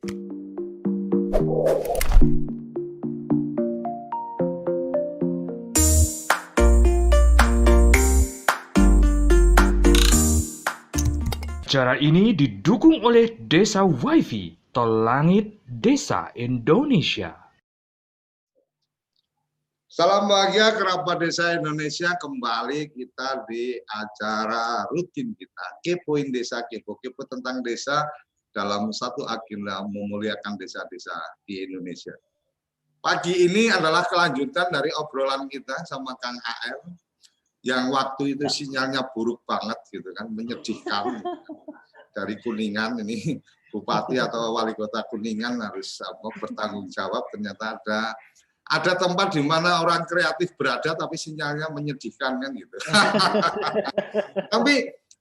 Acara ini didukung oleh Desa WiFi, Tol Langit Desa Indonesia. Salam bahagia kerabat desa Indonesia, kembali kita di acara rutin kita, Kepoin Desa, kepo tentang desa dalam satu agenda memuliakan desa-desa di Indonesia. Pagi ini adalah kelanjutan dari obrolan kita sama Kang AR, yang waktu itu sinyalnya buruk banget gitu kan, menyedihkan. Dari Kuningan ini, Bupati atau Wali Kota Kuningan harus bertanggung jawab, ternyata ada tempat di mana orang kreatif berada tapi sinyalnya menyedihkan kan gitu.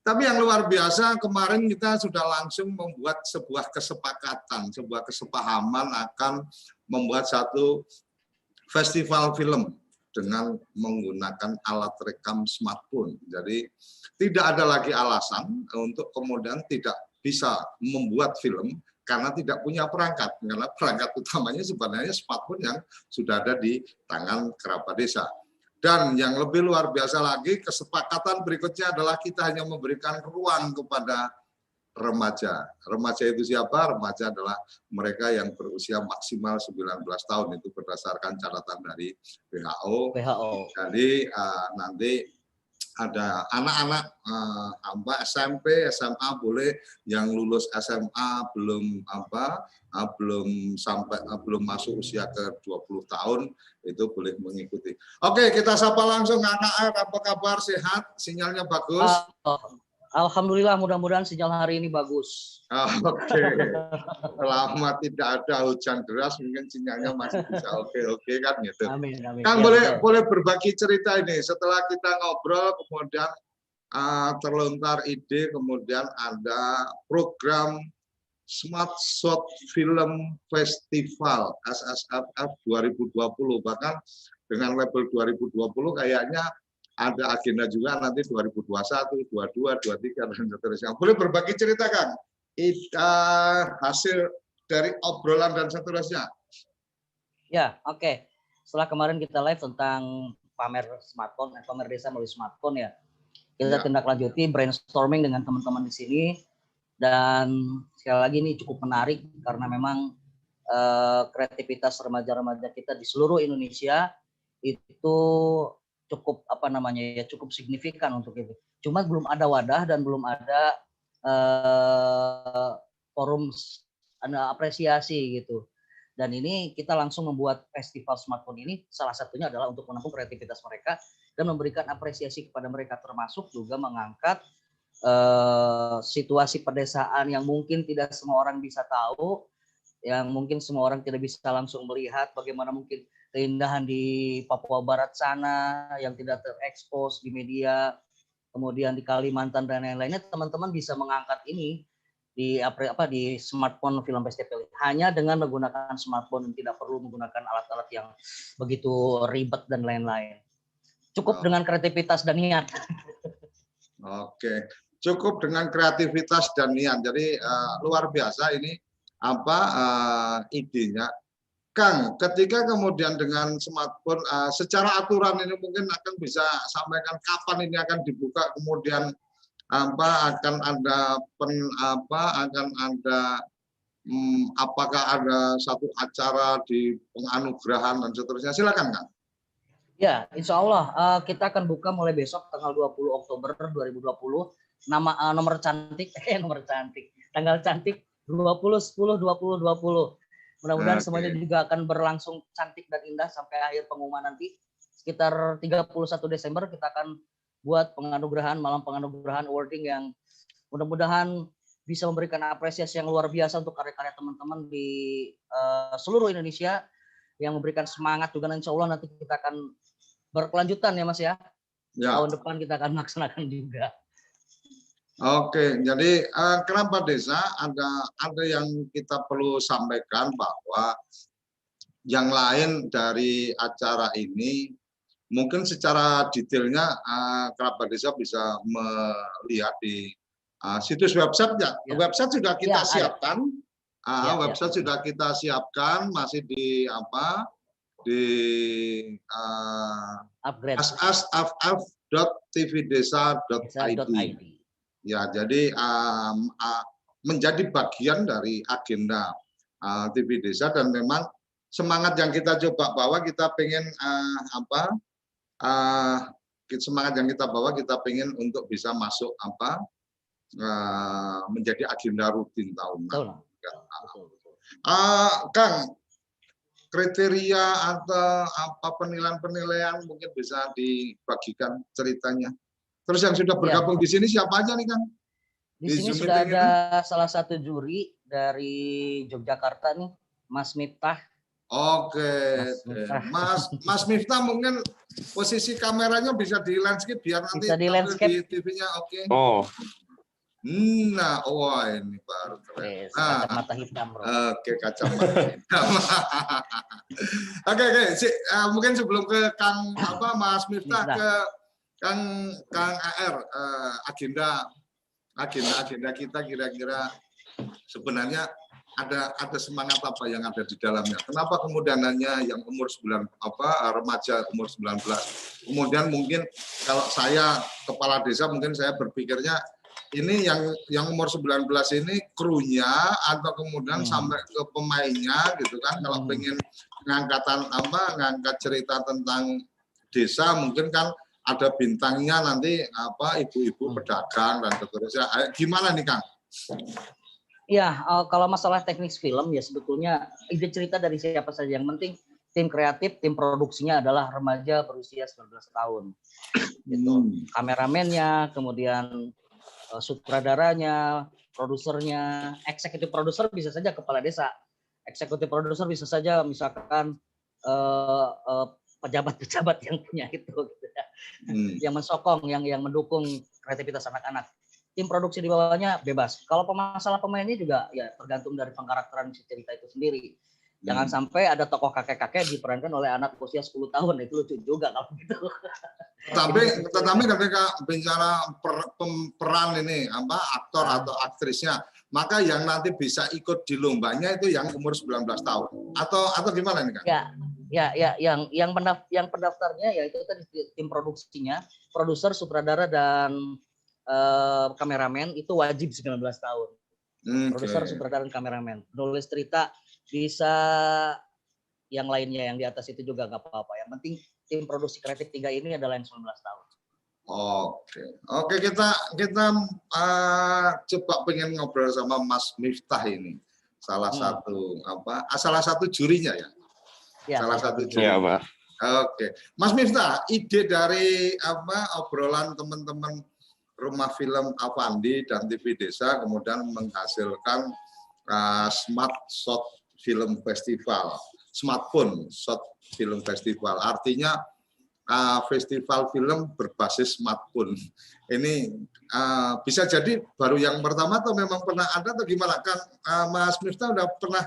tapi yang luar biasa, kemarin kita sudah langsung membuat sebuah kesepakatan, sebuah kesepahaman akan membuat satu festival film dengan menggunakan alat rekam smartphone. Jadi tidak ada lagi alasan untuk kemudian tidak bisa membuat film karena tidak punya perangkat, karena perangkat utamanya sebenarnya smartphone yang sudah ada di tangan kerabat desa. Dan yang lebih luar biasa lagi, kesepakatan berikutnya adalah kita hanya memberikan ruang kepada remaja. Remaja itu siapa? Remaja adalah mereka yang berusia maksimal 19 tahun, itu berdasarkan catatan dari WHO. Jadi nanti ada anak-anak SMP, SMA boleh, yang lulus SMA belum masuk usia ke 20 tahun itu boleh mengikuti. Oke, kita sapa langsung Anak AR, apa kabar, sehat? Sinyalnya bagus? Alhamdulillah, mudah-mudahan sinyal hari ini bagus. Oke. Selama tidak ada hujan deras mungkin sinyalnya masih bisa oke kan gitu. Amin, amin. Kang Ya, boleh berbagi cerita ini setelah kita ngobrol, kemudian terlontar ide, kemudian ada program Smart Short Film Festival SSFF 2020, bahkan dengan label 2020 kayaknya ada agenda juga nanti 2021, 22, 23 dan seterusnya. Boleh berbagi cerita Kang? Hasil dari obrolan dan seterusnya. Ya, oke. Setelah kemarin kita live tentang pamer smartphone, pamer desa melalui smartphone ya. Kita tindak lanjuti brainstorming dengan teman-teman di sini, dan sekali lagi ini cukup menarik karena memang kreativitas remaja-remaja kita di seluruh Indonesia itu cukup cukup signifikan untuk itu. Cuma belum ada wadah dan belum ada forum apresiasi gitu. Dan ini kita langsung membuat festival smartphone ini, salah satunya adalah untuk menampung kreativitas mereka dan memberikan apresiasi kepada mereka, termasuk juga mengangkat situasi pedesaan yang mungkin tidak semua orang bisa tahu, yang mungkin semua orang tidak bisa langsung melihat bagaimana mungkin keindahan di Papua Barat sana yang tidak terekspos di media, kemudian di Kalimantan dan lain-lainnya. Teman-teman bisa mengangkat ini di smartphone film festival hanya dengan menggunakan smartphone, tidak perlu menggunakan alat-alat yang begitu ribet dan lain-lain. Cukup dengan kreativitas dan niat. Oke, cukup dengan kreativitas dan niat. Jadi luar biasa ini idenya. Kang, ketika kemudian dengan smartphone, secara aturan ini mungkin akan bisa sampaikan kapan ini akan dibuka, kemudian akan ada apakah ada satu acara di penganugerahan dan seterusnya, silakan Kang. Ya, insya Allah kita akan buka mulai besok tanggal 20 Oktober 2020. Nomor cantik, tanggal cantik 20/10/2020. Mudah-mudahan semuanya juga akan berlangsung cantik dan indah sampai akhir pengumuman nanti. Sekitar 31 Desember kita akan buat penganugerahan, malam penganugerahan awarding yang mudah-mudahan bisa memberikan apresiasi yang luar biasa untuk karya-karya teman-teman di seluruh Indonesia, yang memberikan semangat juga. Insya Allah nanti kita akan berkelanjutan ya Mas ya. Tahun depan kita akan melaksanakan juga. Oke, jadi kerabat desa ada yang kita perlu sampaikan bahwa yang lain dari acara ini mungkin secara detailnya kerabat desa bisa melihat di situs websitenya. Website sudah kita siapkan. Ya, Website sudah kita siapkan, masih di apa? Di upgrade ss.tvdesa.id. desa.id. Ya, jadi menjadi bagian dari agenda TV Desa, dan memang semangat yang kita coba bawa, kita pengen semangat yang kita bawa, kita pengen untuk bisa masuk menjadi agenda rutin tahunan. Kang, kriteria atau apa penilaian-penilaian mungkin bisa dibagikan ceritanya. Terus yang sudah bergabung di sini siapa aja nih, Kang? Di sini sudah ada salah satu juri dari Yogyakarta nih, Mas Miftah. Oke, Mas Miftah, mungkin posisi kameranya bisa di landscape biar nanti bisa di landscape di TV-nya. Oke. Oh. Nah, wah ini baru keren. Kacamata hitam, bro. Oke, kacamata hitam. Oke, mungkin sebelum ke Kang Mas Miftah, ke Kang AR, agenda kita kira-kira sebenarnya ada semangat apa yang ada di dalamnya? Kenapa kemudian hanya yang umur remaja umur 19? Kemudian mungkin kalau saya kepala desa, mungkin saya berpikirnya ini yang umur 19 ini krunya atau kemudian sampai ke pemainnya gitu kan. Kalau pengen ngangkat cerita tentang desa, mungkin kan ada bintangnya nanti ibu-ibu pedagang dan seterusnya. Gimana nih, Kang? Ya, kalau masalah teknis film ya sebetulnya ide cerita dari siapa saja, yang penting tim kreatif, tim produksinya adalah remaja berusia 19 tahun. Gitu. Kameramennya, kemudian sutradaranya, produsernya, eksekutif produser bisa saja kepala desa. Eksekutif produser bisa saja misalkan pejabat-pejabat yang punya itu gitu ya. Yang mensokong, yang mendukung kreativitas anak-anak. Tim produksi di bawahnya bebas. Kalau masalah pemainnya juga ya tergantung dari pengkarakteran si cerita itu sendiri. Jangan sampai ada tokoh kakek-kakek diperankan oleh anak usia 10 tahun, itu lucu juga kalau gitu. Tetapi ketika bicara peran ini aktor atau aktrisnya, maka yang nanti bisa ikut di lombanya itu yang umur 19 tahun atau gimana nih, Kang? Ya, yang pendaftarnya ya itu tadi tim produksinya, produser, sutradara dan kameramen itu wajib 19 tahun. Produser, sutradara dan kameramen. Nulis cerita bisa yang lainnya yang di atas itu juga nggak apa-apa. Yang penting tim produksi kreatif 3 ini adalah yang 19 tahun. Oke, kita coba pengen ngobrol sama Mas Miftah ini. Salah satu jurinya ya. Salah satu juri. Ya, Pak. Oke. Mas Miftah, ide dari obrolan teman-teman Rumah Film Avandi dan TV Desa kemudian menghasilkan Smart Shot Film Festival, Smartphone Shot Film Festival. Artinya festival film berbasis smartphone. Ini bisa jadi baru yang pertama atau memang pernah ada atau gimana? Kan Mas Miftah udah pernah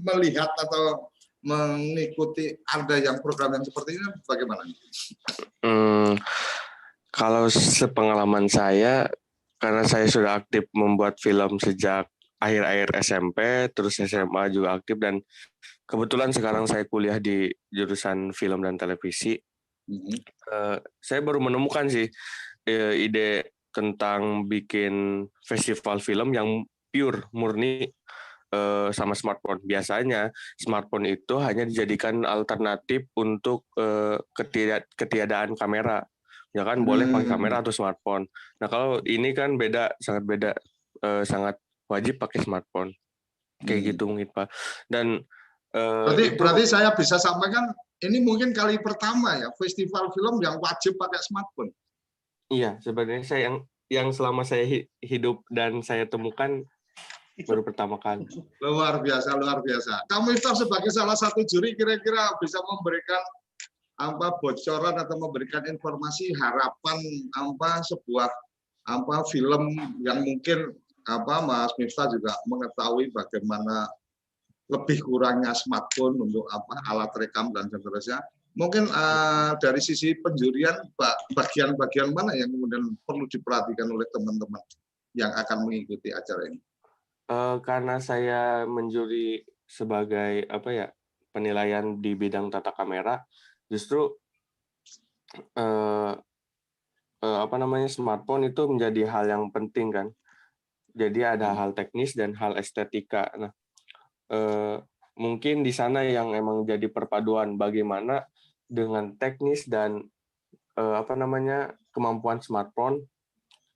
melihat atau mengikuti ada yang program yang seperti ini, bagaimana? Kalau sepengalaman saya, karena saya sudah aktif membuat film sejak akhir-akhir SMP, terus SMA juga aktif, dan kebetulan sekarang saya kuliah di jurusan film dan televisi. Saya baru menemukan sih ide tentang bikin festival film yang pure, murni sama smartphone. Biasanya smartphone itu hanya dijadikan alternatif untuk ketiadaan kamera. Ya kan boleh pakai kamera atau smartphone. Nah kalau ini kan beda, sangat beda, sangat wajib pakai smartphone. Kayak gitu mungkin Pak. Dan berarti saya bisa sampaikan ini mungkin kali pertama ya festival film yang wajib pakai smartphone. Iya, sebenarnya saya yang selama saya hidup dan saya temukan baru pertama kali. Luar biasa, luar biasa. Kamu itu sebagai salah satu juri kira-kira bisa memberikan bocoran atau memberikan informasi harapan sebuah film yang mungkin Mas Miftah juga mengetahui bagaimana lebih kurangnya smartphone untuk alat rekam dan seterusnya. Mungkin dari sisi penjurian bagian-bagian mana yang kemudian perlu diperhatikan oleh teman-teman yang akan mengikuti acara ini? Karena saya menjuri sebagai penilaian di bidang tata kamera, justru smartphone itu menjadi hal yang penting kan. Jadi ada hal teknis dan hal estetika. Nah, mungkin di sana yang emang jadi perpaduan bagaimana dengan teknis dan kemampuan smartphone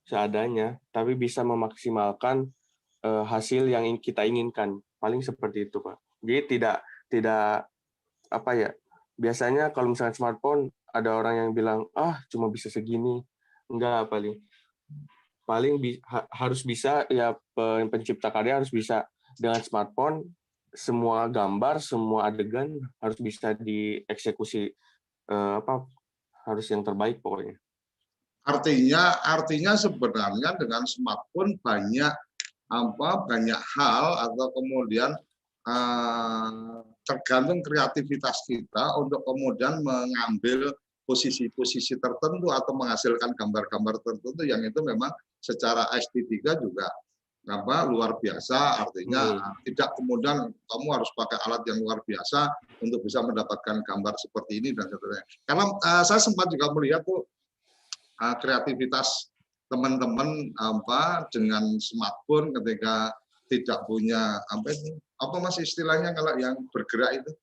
seadanya, tapi bisa memaksimalkan hasil yang kita inginkan. Paling seperti itu, Pak. Jadi tidak biasanya kalau misalnya smartphone ada orang yang bilang cuma bisa segini. Enggak, harus bisa ya, pencipta karya harus bisa dengan smartphone semua gambar, semua adegan harus bisa dieksekusi harus yang terbaik pokoknya. Artinya sebenarnya dengan smartphone banyak hal atau kemudian tergantung kreativitas kita untuk kemudian mengambil posisi-posisi tertentu atau menghasilkan gambar-gambar tertentu yang itu memang secara estetika juga luar biasa. Artinya tidak kemudian kamu harus pakai alat yang luar biasa untuk bisa mendapatkan gambar seperti ini dan seterusnya. Karena saya sempat juga melihat tuh kreativitas teman-teman dengan smartphone ketika tidak punya masih istilahnya kalau yang bergerak itu.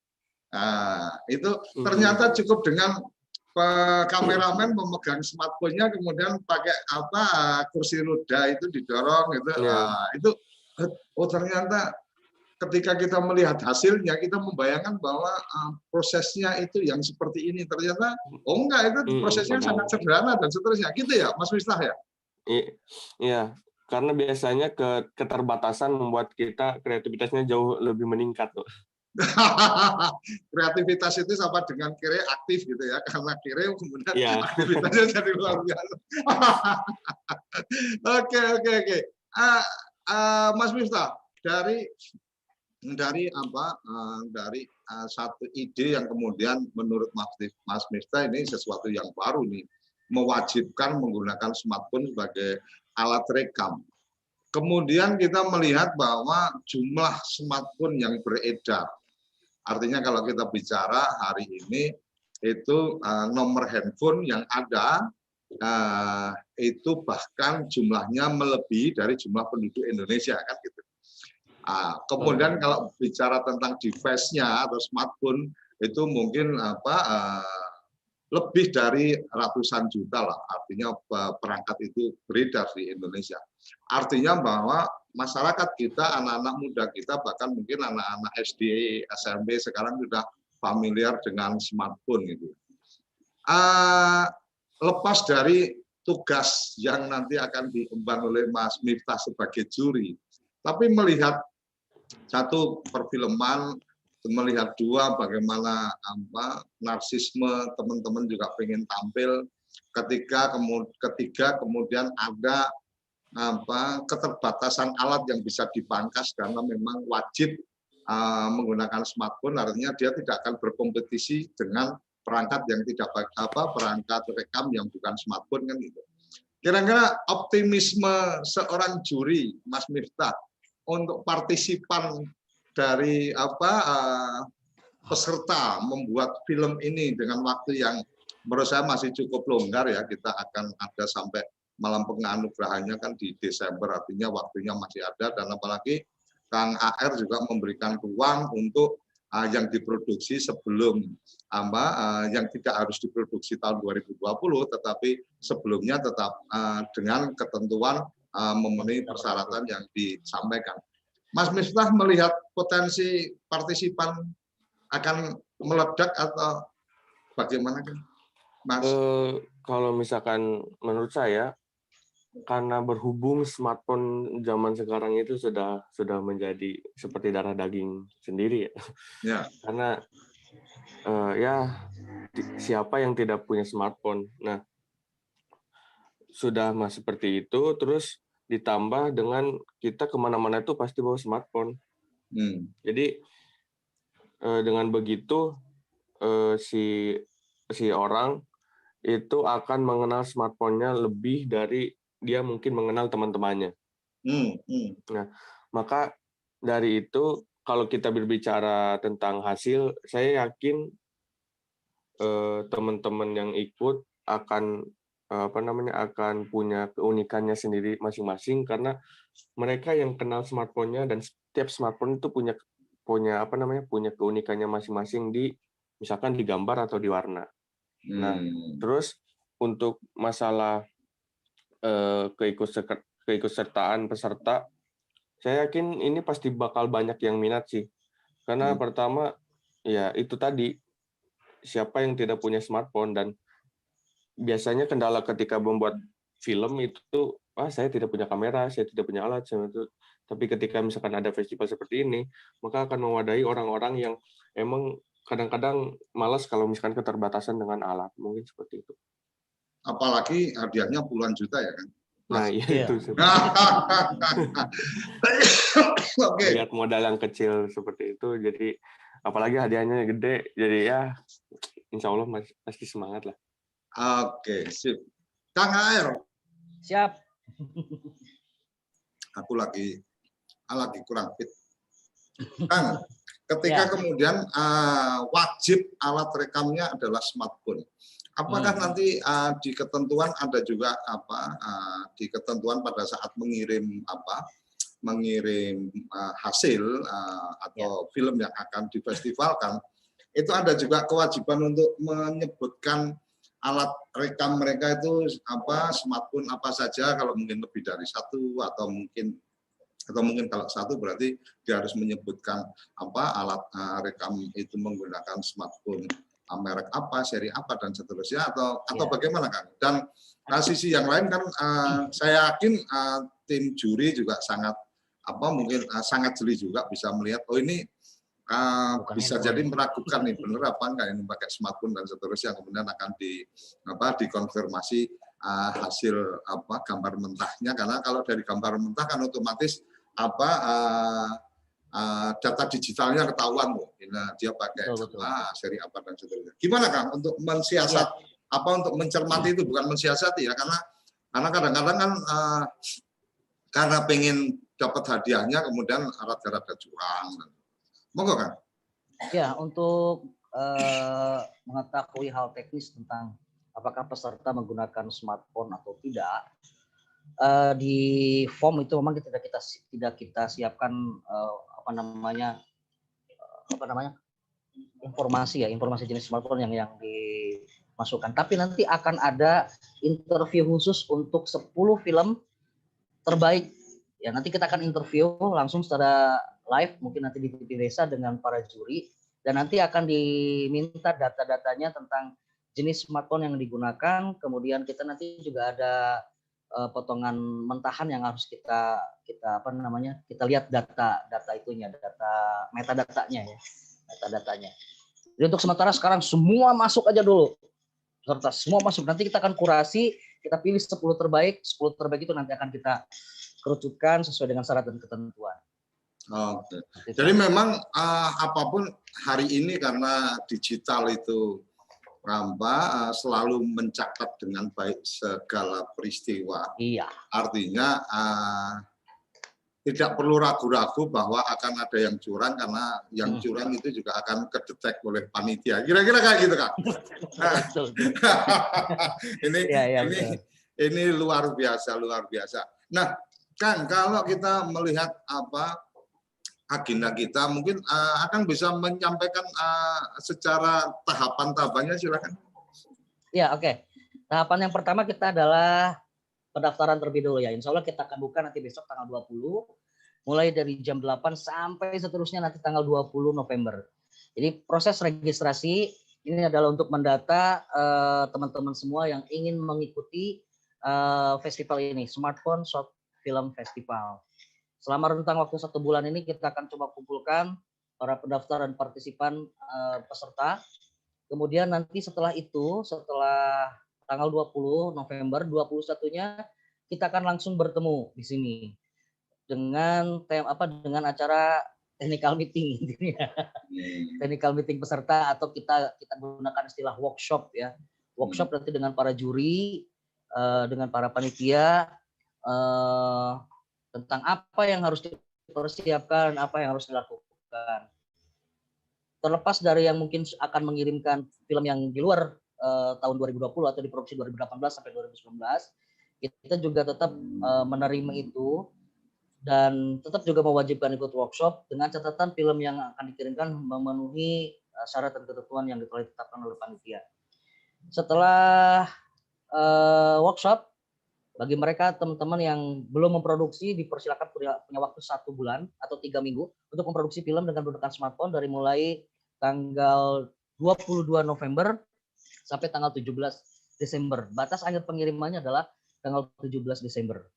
Itu ternyata cukup dengan kameramen memegang smartphone-nya kemudian pakai kursi roda itu didorong gitu. Itu ternyata ketika kita melihat hasilnya kita membayangkan bahwa prosesnya itu yang seperti ini, ternyata enggak, itu prosesnya sangat sederhana dan seterusnya gitu ya Mas Miftah ya. Iya, karena biasanya keterbatasan membuat kita kreativitasnya jauh lebih meningkat loh. Kreativitas itu sama dengan kire aktif gitu ya, karena kire kemudian aktivitasnya jadi luar biasa. Oke. Mas Miftah, dari satu ide yang kemudian menurut Mas Miftah ini sesuatu yang baru nih, mewajibkan menggunakan smartphone sebagai alat rekam. Kemudian kita melihat bahwa jumlah smartphone yang beredar, artinya kalau kita bicara hari ini itu nomor handphone yang ada itu bahkan jumlahnya melebihi dari jumlah penduduk Indonesia kan gitu. Kemudian kalau bicara tentang device-nya atau smartphone itu mungkin lebih dari ratusan juta lah, artinya perangkat itu beredar di Indonesia. Artinya bahwa masyarakat kita, anak-anak muda kita, bahkan mungkin anak-anak SD, SMP sekarang sudah familiar dengan smartphone gitu. Lepas dari tugas yang nanti akan diemban oleh Mas Miftah sebagai juri, tapi melihat satu perfilman, melihat dua bagaimana narsisme teman-teman juga pengen tampil, ketiga kemudian ada keterbatasan alat yang bisa dipangkas karena memang wajib menggunakan smartphone, artinya dia tidak akan berkompetisi dengan perangkat yang tidak perangkat rekam yang bukan smartphone kan gitu. Kira-kira optimisme seorang juri Mas Miftah untuk partisipan dari peserta membuat film ini dengan waktu yang menurut saya masih cukup longgar ya, kita akan ada sampai malam penganugerahannya kan di Desember, artinya waktunya masih ada, dan apalagi Kang AR juga memberikan ruang untuk yang diproduksi sebelum yang tidak harus diproduksi tahun 2020, tetapi sebelumnya tetap dengan ketentuan memenuhi persyaratan yang disampaikan. Mas Miftah melihat potensi partisipan akan meledak atau bagaimana kan, Mas? Kalau misalkan menurut saya, karena berhubung smartphone zaman sekarang itu sudah menjadi seperti darah daging sendiri ya. Karena siapa yang tidak punya smartphone? Nah, sudah seperti itu, terus ditambah dengan kita kemana-mana itu pasti bawa smartphone. Jadi dengan begitu si orang itu akan mengenal smartphone-nya lebih dari dia mungkin mengenal teman-temannya. Nah, Maka dari itu kalau kita berbicara tentang hasil, saya yakin teman-teman yang ikut akan akan punya keunikannya sendiri masing-masing karena mereka yang kenal smartphone-nya dan setiap smartphone itu punya punya keunikannya masing-masing di misalkan di gambar atau di warna. Nah, terus untuk masalah keikutsertaan peserta, saya yakin ini pasti bakal banyak yang minat sih. Karena pertama ya itu tadi siapa yang tidak punya smartphone dan biasanya kendala ketika membuat film itu, saya tidak punya kamera, saya tidak punya alat, itu. Tapi ketika misalkan ada festival seperti ini, maka akan mewadahi orang-orang yang emang kadang-kadang malas kalau misalkan keterbatasan dengan alat, mungkin seperti itu. Apalagi hadiahnya puluhan juta ya kan. Nah, Iya. itu. Oke. Lihat modal yang kecil seperti itu, jadi apalagi hadiahnya gede, jadi ya insya Allah pasti semangat lah. Oke, sip. Kang AR, Siap. aku lagi kurang fit. Kang, ketika Ya. kemudian wajib alat rekamnya adalah smartphone. Apakah nanti di ketentuan ada juga di ketentuan pada saat mengirim hasil atau film yang akan difestivalkan, itu ada juga kewajiban untuk menyebutkan alat rekam mereka itu smartphone apa saja, kalau mungkin lebih dari satu atau mungkin kalau satu berarti dia harus menyebutkan alat rekam itu menggunakan smartphone merek apa, seri apa dan seterusnya atau bagaimana Kang? Dan sisi yang lain kan saya yakin tim juri juga sangat sangat jeli juga bisa melihat ini bisa jadi meragukan nih bener apa enggak ini pakai smartphone dan seterusnya, kemudian akan dikonfirmasi hasil gambar mentahnya, karena kalau dari gambar mentah kan otomatis data digitalnya ketahuan dia pakai seri apa dan seterusnya. Gimana Kang untuk mensiasat untuk mencermati itu, bukan mensiasati ya, karena kadang-kadang kan karena pengen dapat hadiahnya kemudian rada-rada curang. Monggo Kang. Ya, untuk mengetahui hal teknis tentang apakah peserta menggunakan smartphone atau tidak, di form itu memang tidak kita siapkan informasi jenis smartphone yang dimasukkan. Tapi nanti akan ada interview khusus untuk 10 film terbaik. Ya, nanti kita akan interview langsung secara live, mungkin nanti di TV Desa dengan para juri, dan nanti akan diminta data-datanya tentang jenis smartphone yang digunakan. Kemudian kita nanti juga ada potongan mentahan yang harus kita lihat data itunya, metadatanya. Jadi untuk sementara sekarang semua masuk aja dulu. Semua masuk. Nanti kita akan kurasi, kita pilih 10 terbaik. 10 terbaik itu nanti akan kita kerucutkan sesuai dengan syarat dan ketentuan. Oke. Jadi memang apapun hari ini karena digital itu selalu mencatat dengan baik segala peristiwa. Iya. Artinya tidak perlu ragu-ragu bahwa akan ada yang curang, karena yang curang itu juga akan kedetek oleh panitia. Kira-kira kayak gitu Kang. Ini luar biasa. Nah, Kang, kalau kita melihat agenda kita, mungkin akan bisa menyampaikan secara tahapan-tahapannya, silakan. Ya, oke. Tahapan yang pertama kita adalah pendaftaran terlebih dulu ya. Insya Allah kita akan buka nanti besok tanggal 20, mulai dari jam 8 sampai seterusnya nanti tanggal 20 November. Jadi proses registrasi ini adalah untuk mendata teman-teman semua yang ingin mengikuti festival ini, Smartphone Short Film Festival. Selama rentang waktu 1 bulan ini kita akan coba kumpulkan para pendaftar dan partisipan peserta. Kemudian nanti setelah tanggal 20 November, 21-nya kita akan langsung bertemu di sini dengan acara technical meeting intinya. Technical meeting peserta, atau kita gunakan istilah workshop ya. Workshop nanti dengan para juri, dengan para panitia tentang apa yang harus dipersiapkan apa yang harus dilakukan. Terlepas dari yang mungkin akan mengirimkan film yang di luar tahun 2020 atau diproduksi 2018 sampai 2019, kita juga tetap menerima itu dan tetap juga mewajibkan ikut workshop dengan catatan film yang akan dikirimkan memenuhi syarat dan ketentuan yang telah ditetapkan oleh panitia. Setelah workshop, bagi mereka teman-teman yang belum memproduksi dipersilakan punya waktu 1 bulan atau 3 minggu untuk memproduksi film dengan menggunakan smartphone dari mulai tanggal 22 November sampai tanggal 17 Desember. Batas akhir pengirimannya adalah tanggal 17 Desember.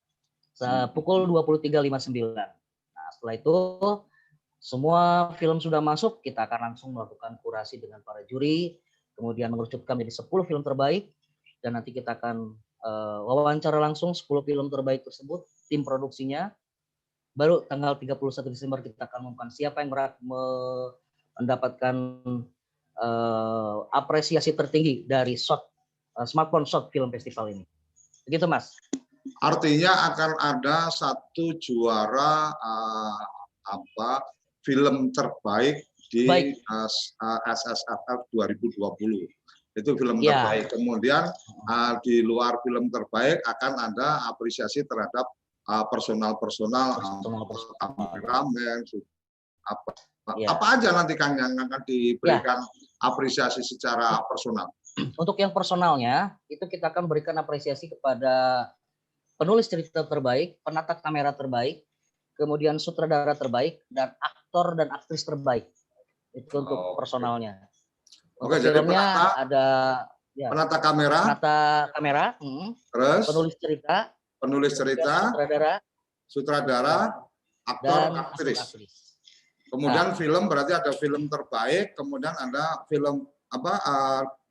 Pukul 23.59. Nah, setelah itu semua film sudah masuk, kita akan langsung melakukan kurasi dengan para juri, kemudian mengerucutkan menjadi 10 film terbaik, dan nanti kita akan wawancara langsung 10 film terbaik tersebut, tim produksinya. Baru tanggal 31 Desember kita akan mengumumkan siapa yang mendapatkan apresiasi tertinggi dari Smartphone Short Film Festival ini. Begitu, Mas. Artinya akan ada satu juara film terbaik di SSFF 2020. Itu film terbaik. Kemudian di luar film terbaik akan ada apresiasi terhadap personal kameramen, apa aja nanti Kang yang akan diberikan apresiasi secara personal. Untuk yang personalnya itu kita akan berikan apresiasi kepada penulis cerita terbaik, penata kamera terbaik, kemudian sutradara terbaik, dan aktor dan aktris terbaik. Itu untuk personalnya. Oke, jadi filmnya ada penata kamera, terus penulis cerita, sutradara, aktor, aktris. Kemudian film berarti ada film terbaik, kemudian ada film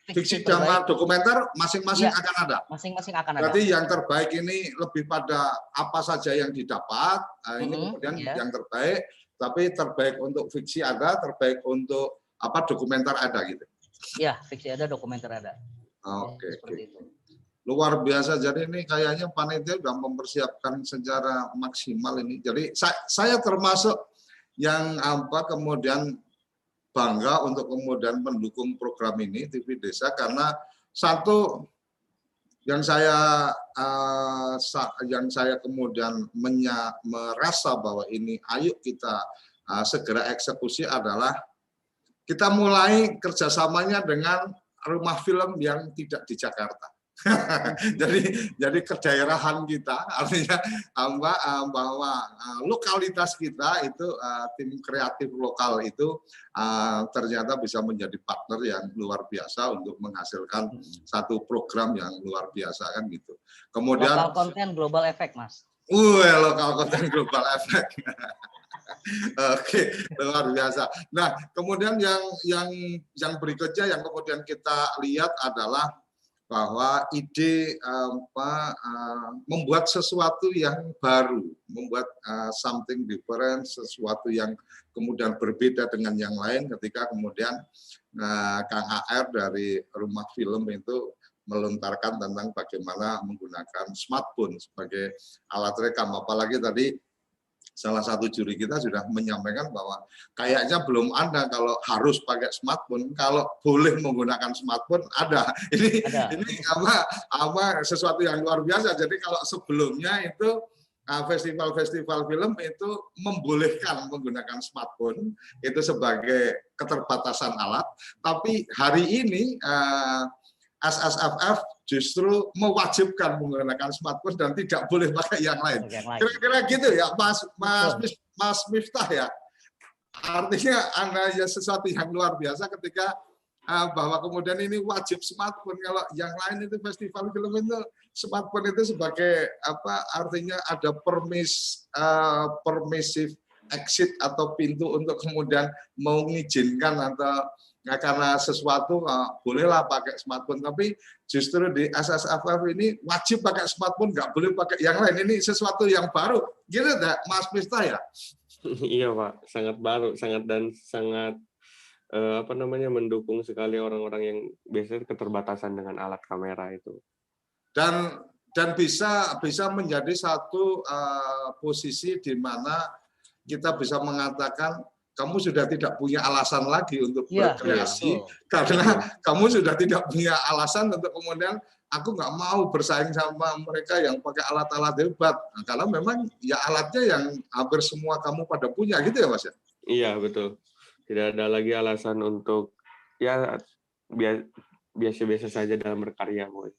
fiksi dan dokumenter masing-masing akan ada. Masing-masing akan ada. Berarti yang terbaik ini lebih pada apa saja yang didapat. Ini kemudian yang terbaik, tapi terbaik untuk fiksi ada, terbaik untuk dokumenter ada gitu. Iya, fiksi ada, dokumenter ada. Oke. Luar biasa. Jadi ini kayaknya panitia sudah mempersiapkan secara maksimal ini. Jadi saya termasuk yang kemudian bangga untuk kemudian mendukung program ini TV Desa, karena satu yang saya kemudian merasa bahwa ini ayo kita segera eksekusi adalah kita mulai kerjasamanya dengan rumah film yang tidak di Jakarta. jadi kedaerahan kita, artinya bahwa lokalitas kita itu tim kreatif lokal itu ternyata bisa menjadi partner yang luar biasa untuk menghasilkan satu program yang luar biasa kan gitu. Kemudian lokal konten global effect, Mas. Lokal konten global effect. Oke, luar biasa. Nah, kemudian yang berikutnya yang kemudian kita lihat adalah bahwa ide membuat sesuatu yang baru, membuat something different, sesuatu yang kemudian berbeda dengan yang lain, ketika kemudian Kang AR dari Rumah Film itu melontarkan tentang bagaimana menggunakan smartphone sebagai alat rekam. Apalagi tadi salah satu juri kita sudah menyampaikan bahwa kayaknya belum ada kalau harus pakai smartphone, kalau boleh menggunakan smartphone ada. Ini sesuatu yang luar biasa. Jadi kalau sebelumnya itu festival-festival film itu membolehkan menggunakan smartphone itu sebagai keterbatasan alat, tapi hari ini SSFF justru mewajibkan menggunakan smartphone dan tidak boleh pakai yang lain. Kira-kira gitu ya, Mas Miftah ya. Artinya ada ya sesuatu yang luar biasa ketika bahwa kemudian ini wajib smartphone. Kalau yang lain itu festival film itu smartphone itu sebagai artinya ada permissive exit atau pintu untuk kemudian mengizinkan atau karena sesuatu bolehlah pakai smartphone, tapi justru di SSFF ini wajib pakai smartphone, nggak boleh pakai yang lain. Ini sesuatu yang baru, gitu enggak, Mas Miftah ya? Iya Pak, sangat baru, sangat mendukung sekali orang-orang yang biasanya keterbatasan dengan alat kamera itu. Dan bisa menjadi satu posisi di mana kita bisa mengatakan kamu sudah tidak punya alasan lagi untuk Iya, berkreasi betul. karena kamu sudah tidak punya alasan untuk kemudian aku nggak mau bersaing sama mereka yang pakai alat-alat hebat. Nah, karena memang ya alatnya yang hampir semua kamu pada punya gitu ya Mas ya. Iya, betul. Tidak ada lagi alasan untuk ya biasa-biasa saja dalam berkarya, Boy.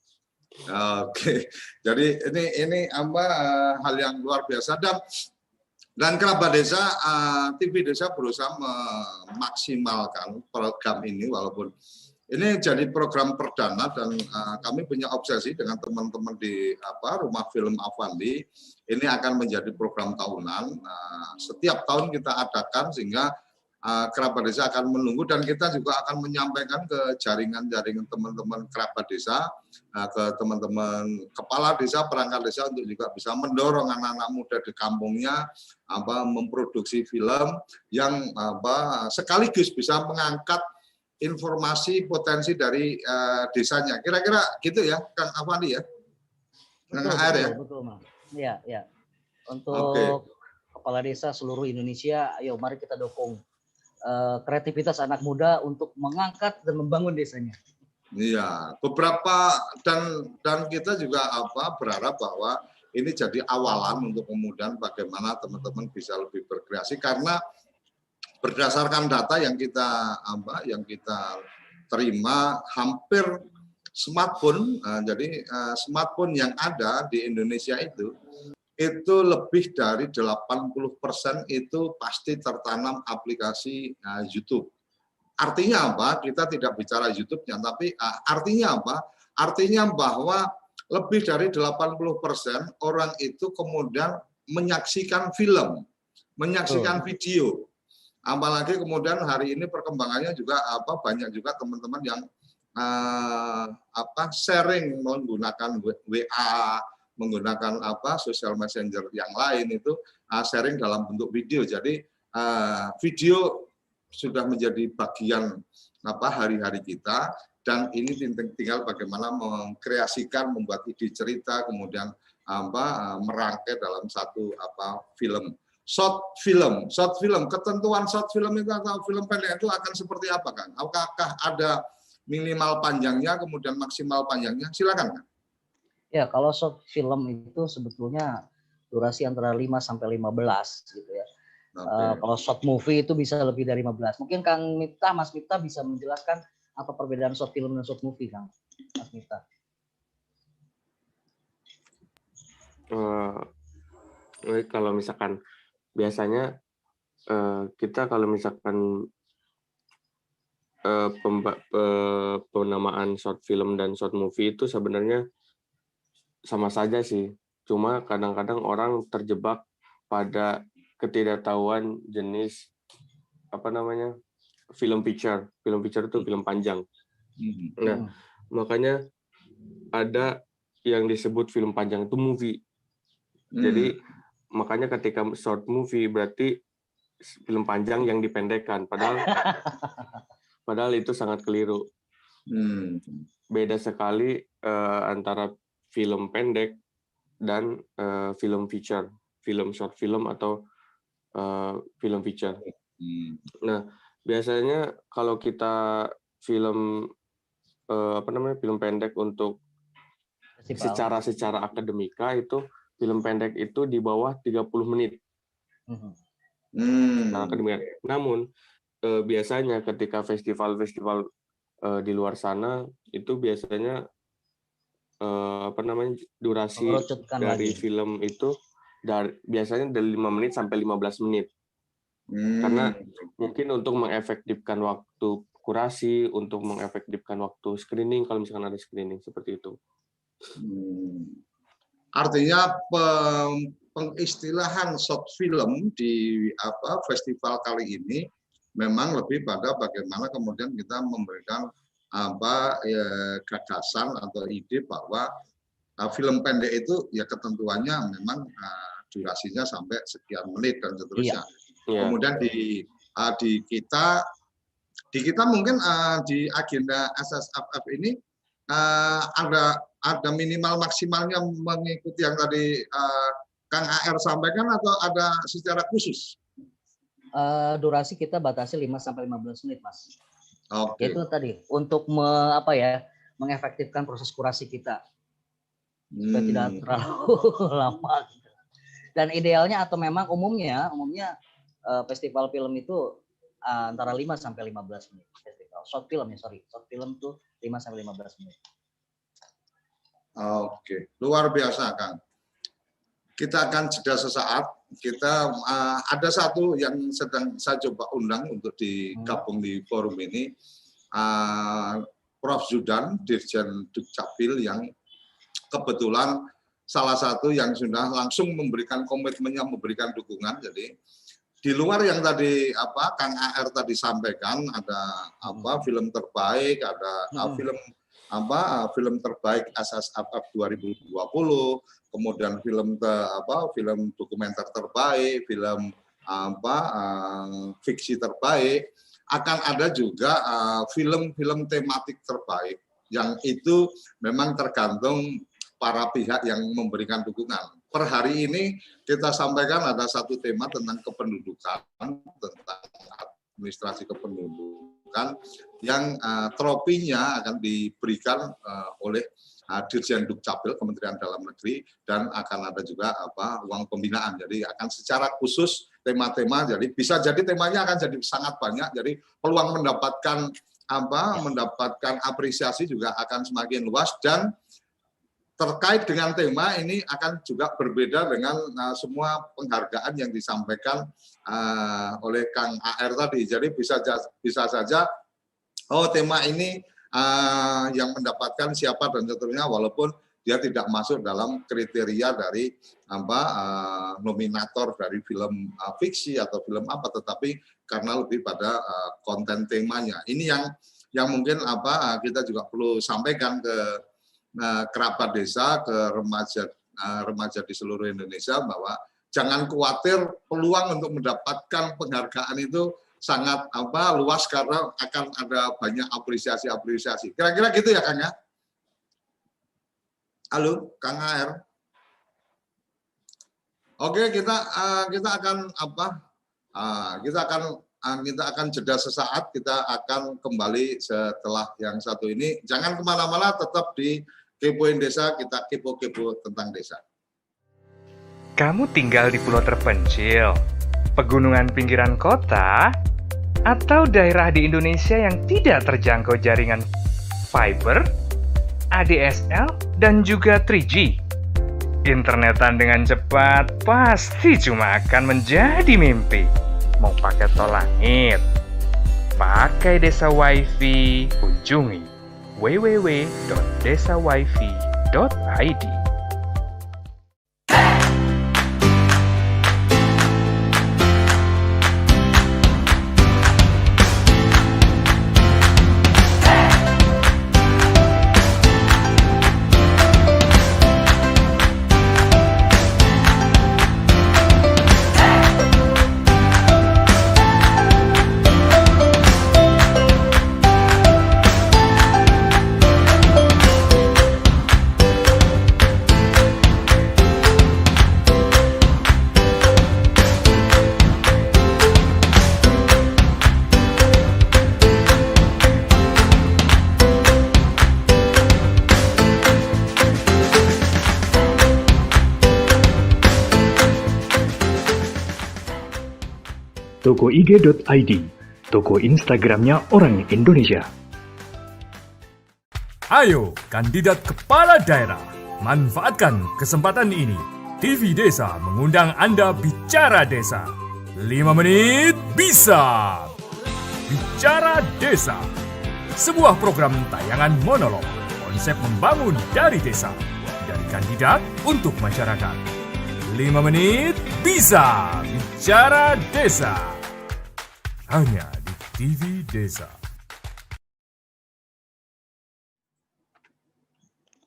Oke, jadi ini apa hal yang luar biasa dan Kerabat Desa TV Desa berusaha memaksimalkan program ini walaupun ini jadi program perdana dan kami punya obsesi dengan teman-teman di Rumah Film Avandi ini akan menjadi program tahunan. Setiap tahun kita adakan sehingga kerabat desa akan menunggu dan kita juga akan menyampaikan ke jaringan-jaringan teman-teman kerabat desa, ke teman-teman kepala desa, perangkat desa untuk juga bisa mendorong anak-anak muda di kampungnya memproduksi film yang sekaligus bisa mengangkat informasi potensi dari desanya. Kira-kira gitu ya, Kang Avandi ya? Kang AR ya? Betul, Mas. Iya, ya. Untuk kepala desa seluruh Indonesia, ayo mari kita dukung kreativitas anak muda untuk mengangkat dan membangun desanya. Iya, beberapa dan kita juga berharap bahwa ini jadi awalan untuk kemudian bagaimana teman-teman bisa lebih berkreasi karena berdasarkan data yang kita terima hampir smartphone, jadi smartphone yang ada di Indonesia itu lebih dari 80% itu pasti tertanam aplikasi YouTube. Artinya apa? Kita tidak bicara YouTube-nya, tapi artinya apa? Artinya bahwa lebih dari 80% orang itu kemudian menyaksikan film, menyaksikan video. Apalagi kemudian hari ini perkembangannya juga banyak juga teman-teman yang sharing menggunakan WA, menggunakan social messenger yang lain itu sharing dalam bentuk video. Jadi video sudah menjadi bagian hari-hari kita dan ini tinggal bagaimana mengkreasikan, membuat ide cerita, kemudian merangkai dalam satu film. Short film, ketentuan short film itu atau film pendek itu akan seperti apa, Kang? Apakah ada minimal panjangnya, kemudian maksimal panjangnya? Silakan, Kang. Ya, kalau short film itu sebetulnya durasi antara 5 sampai 15 gitu ya. Kalau short movie itu bisa lebih dari 15. Mungkin Mas Miftah bisa menjelaskan apa perbedaan short film dan short movie, Kang? Mas Miftah. Kalau misalkan biasanya kita kalau misalkan penamaan short film dan short movie itu sebenarnya sama saja sih. Cuma kadang-kadang orang terjebak pada ketidaktahuan jenis film feature. Film feature itu film panjang. Nah, makanya ada yang disebut film panjang itu movie. Jadi makanya ketika short movie berarti film panjang yang dipendekkan, padahal itu sangat keliru. Beda sekali antara film pendek dan film feature, film short film atau film feature. Nah, biasanya kalau kita film film pendek untuk secara akademika itu film pendek itu di bawah 30 menit. Namun biasanya ketika festival-festival di luar sana itu biasanya durasi dari film itu biasanya dari 5 menit sampai 15 menit. Karena mungkin untuk mengefektifkan waktu kurasi, untuk mengefektifkan waktu screening kalau misalkan ada screening seperti itu. Artinya pengistilahan short film di festival kali ini memang lebih pada bagaimana kemudian kita memberikan gagasan atau ide bahwa film pendek itu ya ketentuannya memang durasinya sampai sekian menit dan seterusnya. Kemudian di kita mungkin di agenda SSFF ini ada minimal maksimalnya mengikuti yang tadi Kang AR sampaikan atau ada secara khusus? Durasi kita batasi 5-15 menit, Mas. Oke. Itu tadi untuk mengefektifkan proses kurasi kita supaya tidak terlalu lama. Dan idealnya atau memang umumnya festival film itu antara 5-15 menit festival. Short film tuh 5-15 menit. Oke, luar biasa, Kang. Kita akan jeda sesaat. Kita ada satu yang sedang saya coba undang untuk digabung di forum ini, Prof. Zudan, Dirjen Dukcapil, yang kebetulan salah satu yang sudah langsung memberikan komitmennya, memberikan dukungan. Jadi di luar yang tadi Kang AR tadi sampaikan, ada film terbaik, ada film terbaik SSFF 2020, kemudian film dokumenter terbaik, film fiksi terbaik, akan ada juga film-film tematik terbaik, yang itu memang tergantung para pihak yang memberikan dukungan. Per hari ini kita sampaikan ada satu tema tentang kependudukan, tentang administrasi kependudukan, yang tropinya akan diberikan oleh Dirjen Dukcapil Kementerian Dalam Negeri, dan akan ada juga uang pembinaan. Jadi akan secara khusus tema-tema, jadi bisa jadi temanya akan jadi sangat banyak, jadi peluang mendapatkan apresiasi juga akan semakin luas. Dan terkait dengan tema ini akan juga berbeda dengan semua penghargaan yang disampaikan oleh Kang AR tadi. Jadi bisa saja tema ini yang mendapatkan siapa dan seterusnya, walaupun dia tidak masuk dalam kriteria dari nominator dari film fiksi atau film tetapi karena lebih pada konten temanya. Ini yang mungkin kita juga perlu sampaikan ke kerabat desa, ke remaja di seluruh Indonesia, bahwa jangan khawatir, peluang untuk mendapatkan penghargaan itu sangat luas karena akan ada banyak apresiasi. Kira-kira gitu ya, Kang ya? Halo, Kang AR. Oke, kita akan jeda sesaat. Kita akan kembali setelah yang satu ini. Jangan kemana-mana, tetap di Kepoin Desa, kita kepo-kepo tentang desa. Kamu tinggal di pulau terpencil, pegunungan pinggiran kota, atau daerah di Indonesia yang tidak terjangkau jaringan fiber, ADSL, dan juga 3G. Internetan dengan cepat pasti cuma akan menjadi mimpi. Mau pakai tol langit, pakai Desa WiFi, kunjungi www.desawifi.id. Toko IG.id, toko Instagramnya orang Indonesia. Ayo, kandidat kepala daerah, manfaatkan kesempatan ini. TV Desa mengundang Anda bicara desa. 5 menit bisa. Bicara Desa, sebuah program tayangan monolog, konsep membangun dari desa, dari kandidat untuk masyarakat. 5 menit bisa. Bicara Desa, hanya di TV Desa.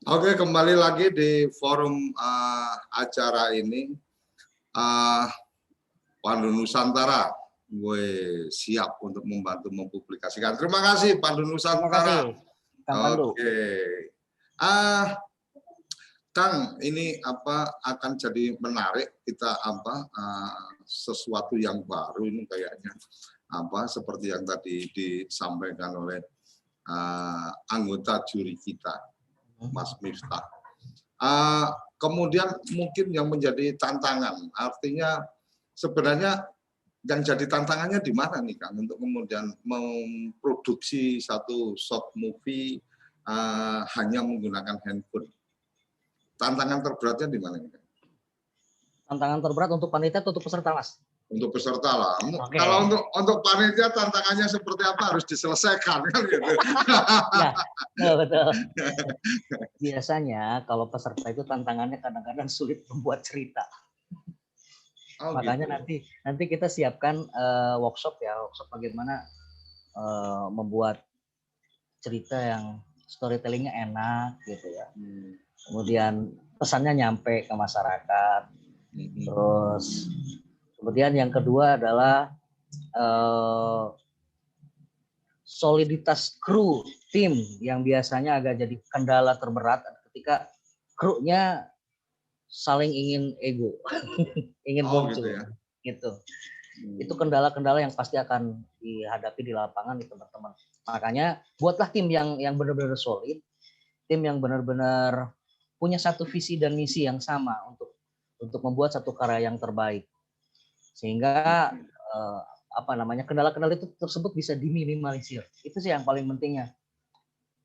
Oke, kembali lagi di forum acara ini. Pandu Nusantara, gue siap untuk membantu mempublikasikan. Terima kasih Pandu Nusantara. Oke. Kang, ini akan jadi menarik kita sesuatu yang baru ini kayaknya seperti yang tadi disampaikan oleh anggota juri kita, Mas Miftah. Kemudian mungkin yang menjadi tantangan, artinya sebenarnya yang jadi tantangannya di mana nih Kang untuk kemudian memproduksi satu short movie hanya menggunakan handphone. Tantangan terberatnya di mana nih Kang? Tantangan terberat untuk panitia atau untuk peserta, Mas? Untuk peserta lah. Oke. Kalau untuk panitia tantangannya seperti apa harus diselesaikan kan gitu. Nah, betul. Biasanya kalau peserta itu tantangannya kadang-kadang sulit membuat cerita. Makanya gitu. nanti kita siapkan workshop bagaimana membuat cerita yang storytellingnya enak gitu ya. Kemudian pesannya nyampe ke masyarakat. Terus kemudian yang kedua adalah soliditas kru tim yang biasanya agak jadi kendala terberat ketika krunya saling ingin ego, ingin muncul, gitu. Itu kendala-kendala yang pasti akan dihadapi di lapangan di teman-teman. Makanya buatlah tim yang benar-benar solid, tim yang benar-benar punya satu visi dan misi yang sama untuk membuat satu karya yang terbaik, sehingga kendala-kendala itu tersebut bisa diminimalisir. Itu sih yang paling pentingnya.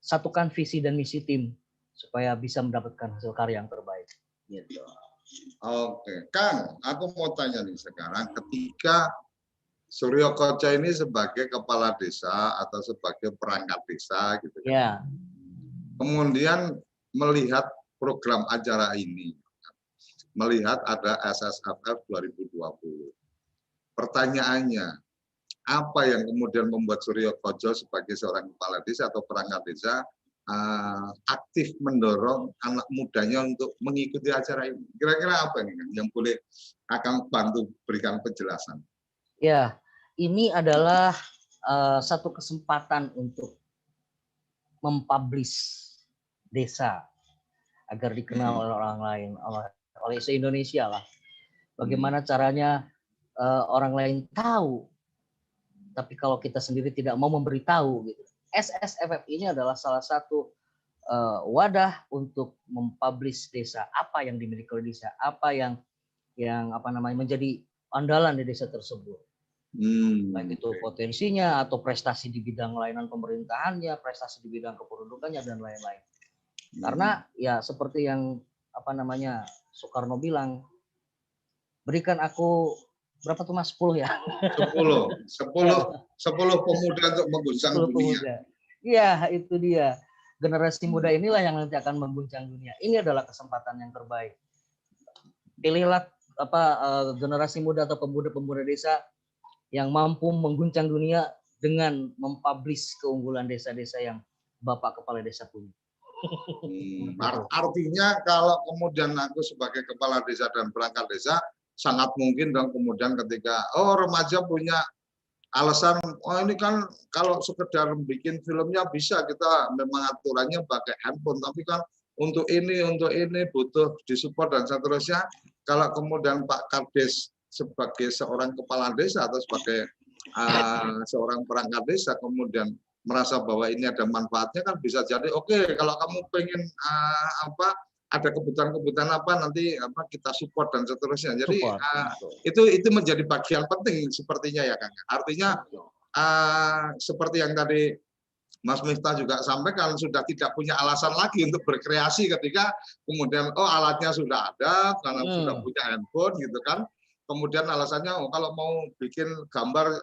Satukan visi dan misi tim supaya bisa mendapatkan hasil karya yang terbaik. Gitu. Oke, Kang, aku mau tanya nih sekarang, ketika Suryo Koco ini sebagai kepala desa atau sebagai perangkat desa gitu kan, Ya. kemudian melihat program acara ini, melihat ada SSFF 2020. Pertanyaannya, apa yang kemudian membuat Suryo Koco sebagai seorang kepala desa atau perangkat desa aktif mendorong anak mudanya untuk mengikuti acara ini? Kira-kira apa nih yang boleh akan bantu berikan penjelasan? Ya, ini adalah satu kesempatan untuk mempublish desa agar dikenal oleh orang lain, oleh se-Indonesia lah. Bagaimana caranya orang lain tahu, tapi kalau kita sendiri tidak mau memberitahu gitu. SSFF ini adalah salah satu wadah untuk mempublish desa, apa yang dimiliki oleh desa, apa yang menjadi andalan di desa tersebut. Baik itu potensinya atau prestasi di bidang layanan pemerintahannya, prestasi di bidang kependudukannya dan lain-lain. Karena ya seperti yang Soekarno bilang, berikan aku berapa tuh Mas? 10 ya? 10 pemuda untuk mengguncang dunia. Iya, itu dia. Generasi muda inilah yang nanti akan mengguncang dunia. Ini adalah kesempatan yang terbaik. Pilihlah generasi muda atau pemuda-pemuda desa yang mampu mengguncang dunia dengan mempublish keunggulan desa-desa yang Bapak Kepala Desa punya. Artinya kalau kemudian aku sebagai kepala desa dan perangkat desa, sangat mungkin dong kemudian ketika remaja punya alasan, ini kan kalau sekedar bikin filmnya bisa, kita memang aturannya pakai handphone, tapi kan untuk ini butuh disupport dan seterusnya. Kalau kemudian Pak Kades sebagai seorang kepala desa atau sebagai seorang perangkat desa kemudian merasa bahwa ini ada manfaatnya, kan bisa jadi oke, kalau kamu pengen ada kebutuhan nanti kita support dan seterusnya. Jadi itu menjadi bagian penting sepertinya ya Kang. Artinya seperti yang tadi Mas Miftah juga sampaikan, sudah tidak punya alasan lagi untuk berkreasi ketika kemudian alatnya sudah ada karena sudah punya handphone gitu kan. Kemudian alasannya kalau mau bikin gambar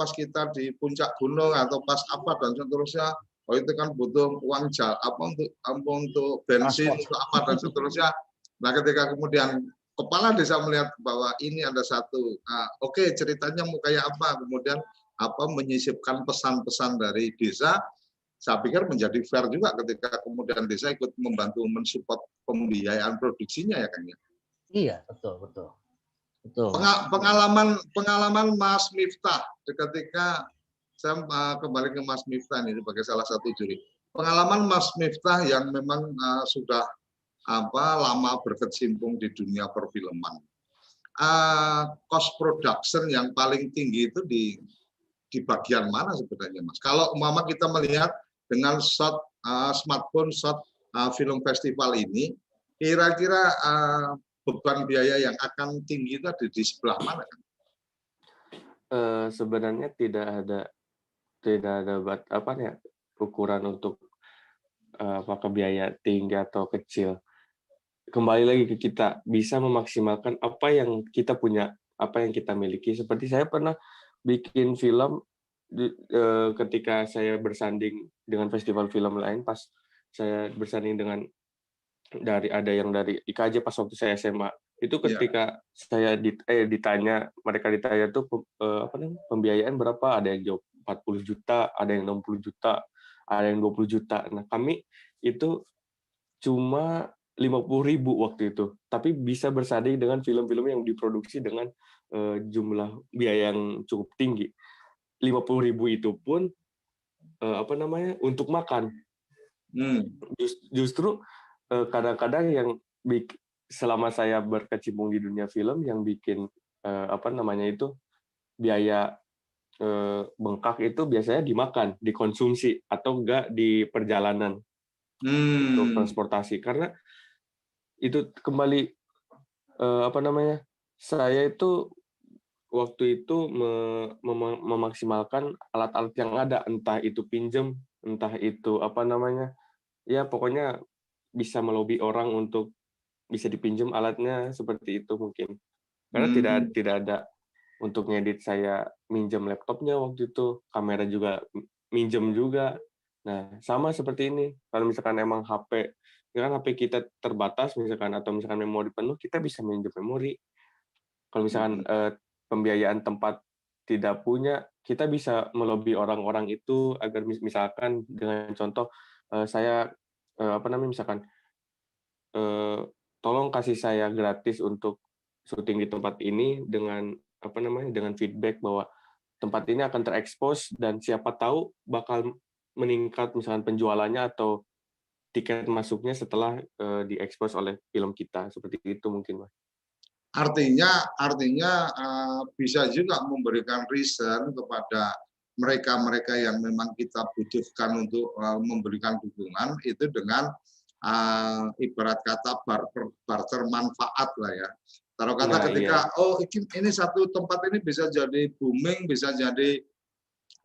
pas kita di puncak gunung atau pas apa dan seterusnya, itu kan butuh uang untuk bensin, untuk apa dan seterusnya. Nah, ketika kemudian kepala desa melihat bahwa ini ada satu, ceritanya mau kayak apa, kemudian menyisipkan pesan-pesan dari desa, saya pikir menjadi fair juga ketika kemudian desa ikut membantu mensupport pembiayaan produksinya ya Kang. Iya, betul. Pengalaman Mas Miftah ketika saya kembali ke Mas Miftah ini sebagai salah satu juri. Pengalaman Mas Miftah yang memang sudah lama berkecimpung di dunia perfilman. cost production yang paling tinggi itu di bagian mana sebenarnya, Mas? Kalau umpama kita melihat dengan smartphone shot film festival ini, kira-kira beban biaya yang akan tinggi itu ada di sebelah mana? Sebenarnya tidak ada ukuran untuk apakah biaya tinggi atau kecil. Kembali lagi ke kita bisa memaksimalkan apa yang kita punya, apa yang kita miliki. Seperti saya pernah bikin film ketika saya bersanding dengan festival film lain, pas saya bersanding dengan ada yang dari IKJ pas waktu saya SMA. Itu ketika saya mereka ditanya tuh pembiayaan berapa, ada yang jawab 40 juta, ada yang 60 juta, ada yang 20 juta. Nah, kami itu cuma 50.000 waktu itu, tapi bisa bersanding dengan film-film yang diproduksi dengan jumlah biaya yang cukup tinggi. 50.000 itu pun untuk makan. Justru kadang-kadang yang selama saya berkecimpung di dunia film yang bikin biaya bengkak itu biasanya dimakan, dikonsumsi atau enggak di perjalanan untuk transportasi. Karena itu kembali saya itu waktu itu memaksimalkan alat-alat yang ada, entah itu pinjem, entah itu ya pokoknya bisa melobi orang untuk bisa dipinjam alatnya, seperti itu mungkin. Karena tidak ada untuk ngedit, saya minjem laptopnya waktu itu, kamera juga minjem juga. Nah, sama seperti ini. Kalau misalkan emang HP kita terbatas misalkan, atau misalkan memori penuh, kita bisa minjem memori. Kalau misalkan pembiayaan tempat tidak punya, kita bisa melobi orang-orang itu agar misalkan dengan contoh saya misalkan tolong kasih saya gratis untuk syuting di tempat ini dengan dengan feedback bahwa tempat ini akan terekspos dan siapa tahu bakal meningkat misalkan penjualannya atau tiket masuknya setelah diekspos oleh film kita, seperti itu mungkin, Mas. Artinya bisa juga memberikan reason kepada mereka-mereka yang memang kita butuhkan untuk memberikan dukungan itu dengan ibarat kata barter manfaat lah ya. Taruh kata ketika ini satu tempat ini bisa jadi booming, bisa jadi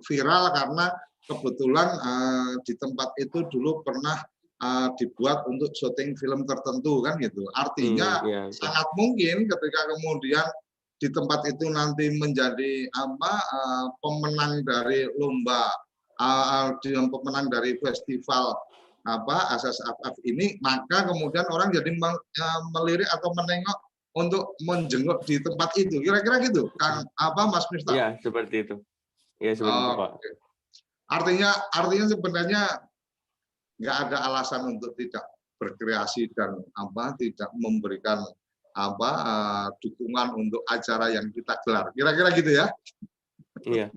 viral karena kebetulan di tempat itu dulu pernah dibuat untuk syuting film tertentu kan gitu. Artinya sangat mungkin ketika kemudian di tempat itu nanti menjadi pemenang dari lomba, pemenang dari festival Asas Afaf ini, maka kemudian orang jadi melirik atau menengok untuk menjenguk di tempat itu. Kira-kira gitu, Kang Mas Miftah? Iya, seperti itu. Iya, seperti itu, Pak. Artinya sebenarnya nggak ada alasan untuk tidak berkreasi dan tidak memberikan dukungan untuk acara yang kita gelar. Kira-kira gitu ya? Iya.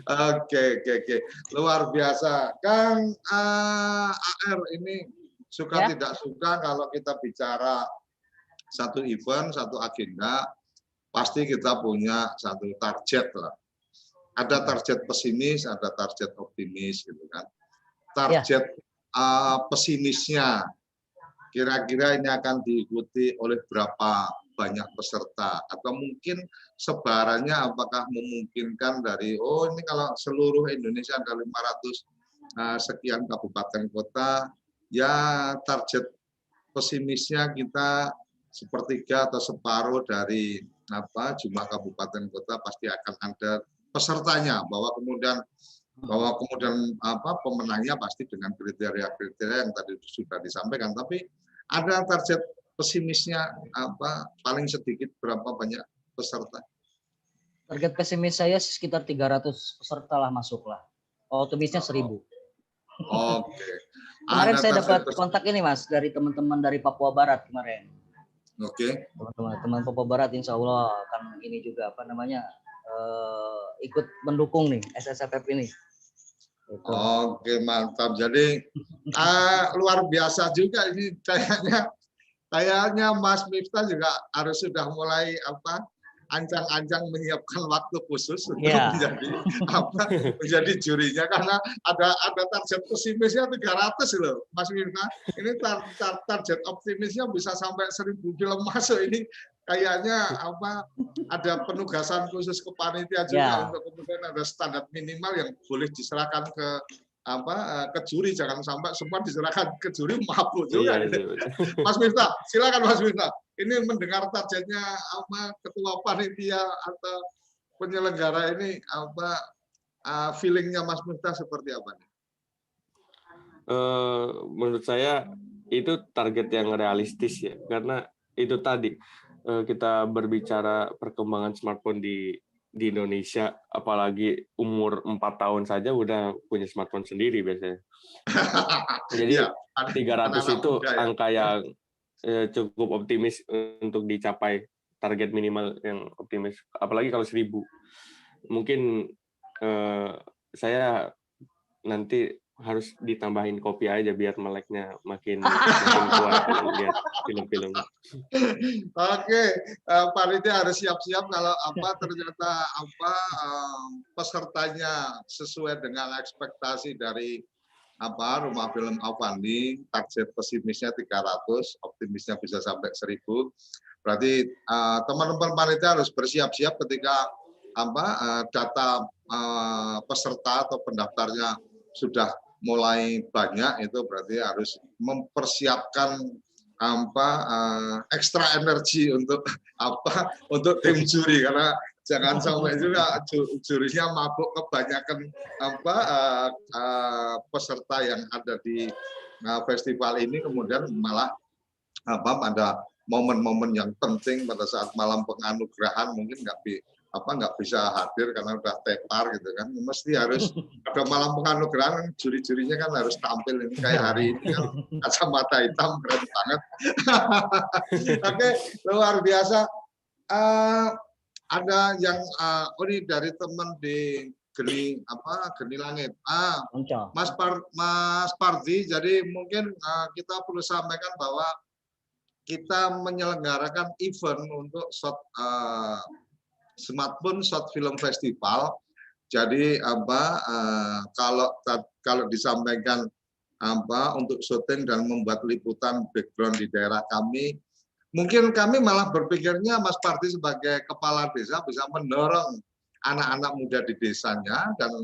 Oke. Luar biasa. Kang AR ini suka tidak suka kalau kita bicara satu event, satu agenda, pasti kita punya satu target lah. Ada target pesimis, ada target optimis gitu kan. Target pesimisnya kira-kira ini akan diikuti oleh berapa banyak peserta, atau mungkin sebarannya apakah memungkinkan dari ini kalau seluruh Indonesia ada 500 sekian kabupaten kota, ya target pesimisnya kita sepertiga atau separuh dari jumlah kabupaten kota pasti akan ada pesertanya, bahwa kemudian pemenangnya pasti dengan kriteria-kriteria yang tadi sudah disampaikan. Tapi ada target pesimisnya paling sedikit berapa banyak peserta? Target pesimis saya sekitar 300 peserta lah masuk lah. Optimisnya 1.000. Oke. Kemarin saya dapat kontak ini Mas dari teman-teman dari Papua Barat kemarin. Oke. Teman-teman Papua Barat insya Allah akan ini juga ikut mendukung nih SSFF ini. Gitu. Oke, mantap. Jadi luar biasa juga ini kayaknya kayaknya Mas Miftah juga harus sudah mulai ancang-ancang menyiapkan waktu khusus untuk Ya. menjadi jurinya, karena ada target pesimisnya 300 loh Mas Miftah. Ini target optimisnya bisa sampai 1000 film masuk. Ini kayaknya ada penugasan khusus ke panitia juga untuk kemudian ada standar minimal yang boleh diserahkan ke juri, jangan sampai semua diserahkan ke juri mabuk juga. Mas Miftah, silakan Mas Miftah. Ini mendengar targetnya ketua panitia atau penyelenggara ini feelingnya Mas Miftah seperti apa nih? Menurut saya itu target yang realistis ya, karena itu tadi kita berbicara perkembangan smartphone di Indonesia, apalagi umur 4 tahun saja udah punya smartphone sendiri biasanya. Jadi 300 itu angka yang cukup optimis untuk dicapai, target minimal yang optimis. Apalagi kalau 1000. Mungkin saya nanti harus ditambahin kopi aja biar meleknya makin kuat lihat film-film. Oke, panitia harus siap-siap kalau ternyata pesertanya sesuai dengan ekspektasi dari Rumah Film Avandi, target pesimisnya 300, optimisnya bisa sampai 1000. Berarti teman-teman panitia harus bersiap-siap ketika data peserta atau pendaftarnya sudah mulai banyak, itu berarti harus mempersiapkan ekstra energi untuk untuk tim juri, karena jangan sampai juga jurinya mabuk kebanyakan peserta yang ada di festival ini, kemudian malah ada momen-momen yang penting pada saat malam penganugerahan mungkin nggak bisa hadir karena udah tepar gitu kan. Mesti harus ada malam penganugerahan, juri-jurinya kan harus tampil. Ini kayak hari ini kan kacamata hitam keren banget. Oke, luar biasa. Ada yang ini dari teman di Geni Langit. Mas Pardi, jadi mungkin kita perlu sampaikan bahwa kita menyelenggarakan event untuk Smartphone Short Film Festival. Jadi kalau disampaikan untuk syuting dan membuat liputan background di daerah kami, mungkin kami malah berpikirnya Mas Parti sebagai kepala desa bisa mendorong anak-anak muda di desanya dan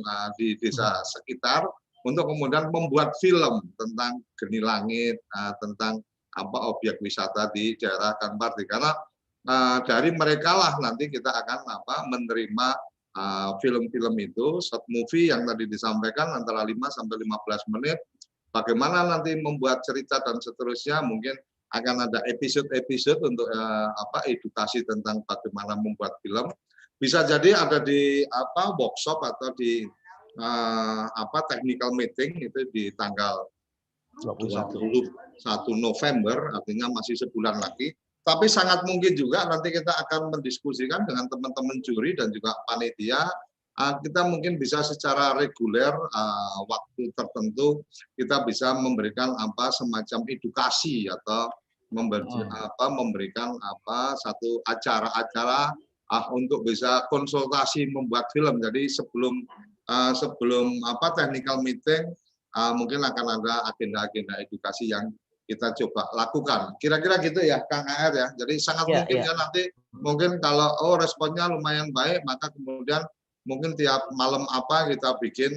di desa sekitar untuk kemudian membuat film tentang Geni Langit, tentang objek wisata di daerah Kang Parti, karena dari mereka lah nanti kita akan menerima film-film itu, short movie yang tadi disampaikan antara 5 sampai 15 menit. Bagaimana nanti membuat cerita dan seterusnya, mungkin akan ada episode-episode untuk edukasi tentang bagaimana membuat film. Bisa jadi ada di workshop atau di technical meeting itu di tanggal 21 November, artinya masih sebulan lagi. Tapi sangat mungkin juga nanti kita akan mendiskusikan dengan teman-teman juri dan juga panitia. Kita mungkin bisa secara reguler, waktu tertentu, kita bisa memberikan semacam edukasi atau memberikan satu acara-acara untuk bisa konsultasi membuat film. Jadi sebelum technical meeting, mungkin akan ada agenda-agenda edukasi yang kita coba lakukan. Kira-kira gitu ya, Kang AR ya. Jadi sangat mungkin ya nanti mungkin kalau responnya lumayan baik, maka kemudian mungkin tiap malam kita bikin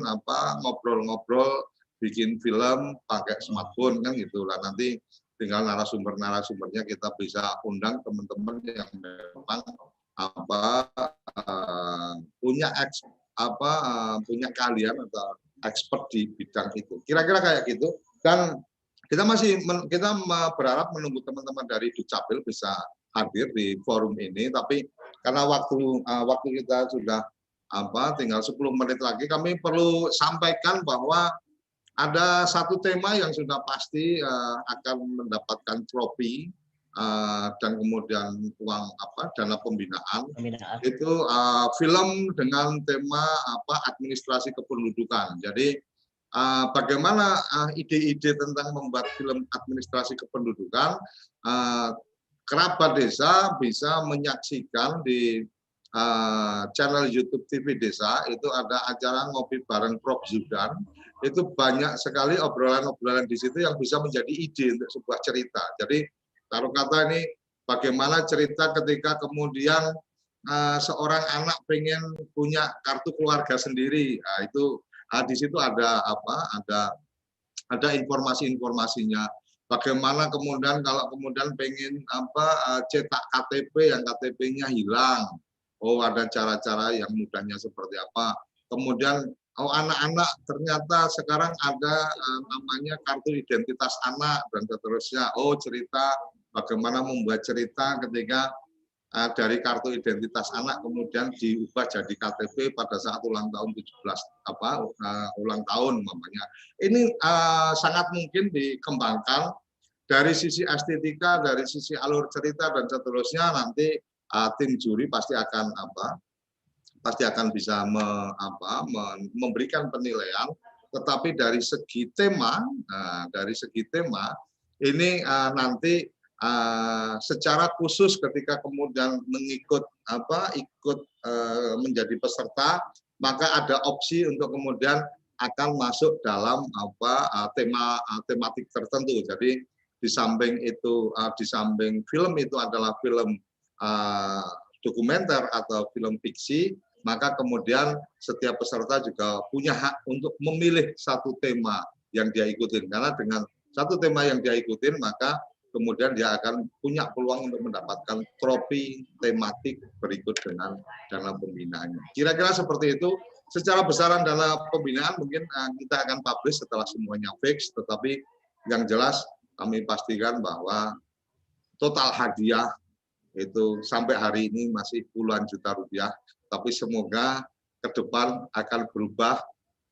ngobrol-ngobrol, bikin film pakai smartphone kan gitu lah. Nanti tinggal narasumbernya kita bisa undang teman-teman yang memang punya punya keahlian atau expert di bidang itu. Kira-kira kayak gitu. Dan kita berharap menunggu teman-teman dari Dukcapil bisa hadir di forum ini, tapi karena waktu kita sudah tinggal 10 menit lagi, kami perlu sampaikan bahwa ada satu tema yang sudah pasti akan mendapatkan trofi dan kemudian uang dana pembinaan. Itu film dengan tema administrasi kependudukan. Jadi bagaimana ide-ide tentang membuat film administrasi kependudukan, kerabat desa bisa menyaksikan di channel YouTube TV Desa. Itu ada acara ngopi bareng Prof Zudan. Itu banyak sekali obrolan-obrolan di situ yang bisa menjadi ide untuk sebuah cerita. Jadi taruh kata ini bagaimana cerita ketika kemudian seorang anak pengen punya kartu keluarga sendiri. Nah, itu di situ ada ada informasi-informasinya. Bagaimana kemudian kalau kemudian pengen cetak KTP yang KTP-nya hilang. Oh, ada cara-cara yang mudahnya seperti apa. Kemudian anak-anak ternyata sekarang ada namanya kartu identitas anak dan seterusnya. Oh, cerita bagaimana membuat cerita ketika dari kartu identitas anak kemudian diubah jadi KTP pada saat ulang tahun 17 ulang tahun umpamanya. Ini sangat mungkin dikembangkan dari sisi estetika, dari sisi alur cerita dan seterusnya. Nanti tim juri pasti akan bisa memberikan penilaian. Tetapi dari segi tema, ini nanti secara khusus ketika kemudian ikut menjadi peserta, maka ada opsi untuk kemudian akan masuk dalam tematik tertentu. Jadi di samping film itu adalah film dokumenter atau film fiksi, maka kemudian setiap peserta juga punya hak untuk memilih satu tema yang dia ikutin. Karena dengan satu tema yang dia ikutin, maka kemudian dia akan punya peluang untuk mendapatkan trofi tematik berikut dengan dana pembinaannya. Kira-kira seperti itu. Secara besaran dana pembinaan mungkin kita akan publish setelah semuanya fix, tetapi yang jelas kami pastikan bahwa total hadiah itu sampai hari ini masih puluhan juta rupiah, tapi semoga ke depan akan berubah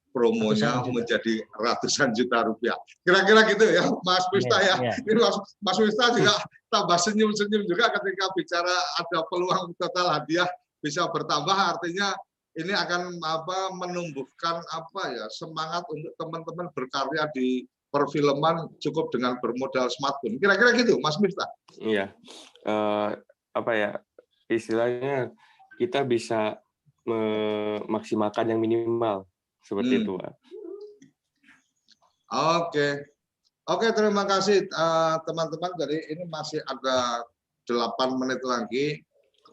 promonya menjadi ratusan juta rupiah. Kira-kira gitu ya, Mas Wista ya. Ini Mas Wista juga tambah senyum-senyum juga ketika bicara ada peluang total hadiah bisa bertambah, artinya ini akan menumbuhkan semangat untuk teman-teman berkarya di perfilman cukup dengan bermodal smartphone. Kira-kira gitu, Mas Wista. Iya. Istilahnya kita bisa memaksimalkan yang minimal seperti itu, Pak. Oke, terima kasih teman-teman. Jadi ini masih ada 8 menit lagi.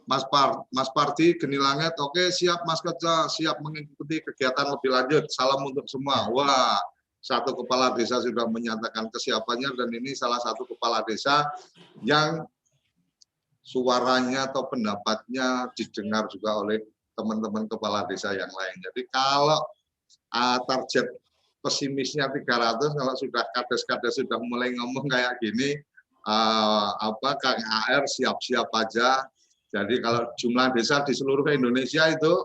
Mas Parti, Geni Langit, oke, siap Mas Keca, siap mengikuti kegiatan lebih lanjut. Salam untuk semua. Wah, satu kepala desa sudah menyatakan kesiapannya, dan ini salah satu kepala desa yang suaranya atau pendapatnya didengar juga oleh teman-teman kepala desa yang lain. Jadi kalau target pesimisnya 300, kalau sudah kades-kades sudah mulai ngomong kayak gini, Kang AR siap-siap aja. Jadi kalau jumlah desa di seluruh Indonesia itu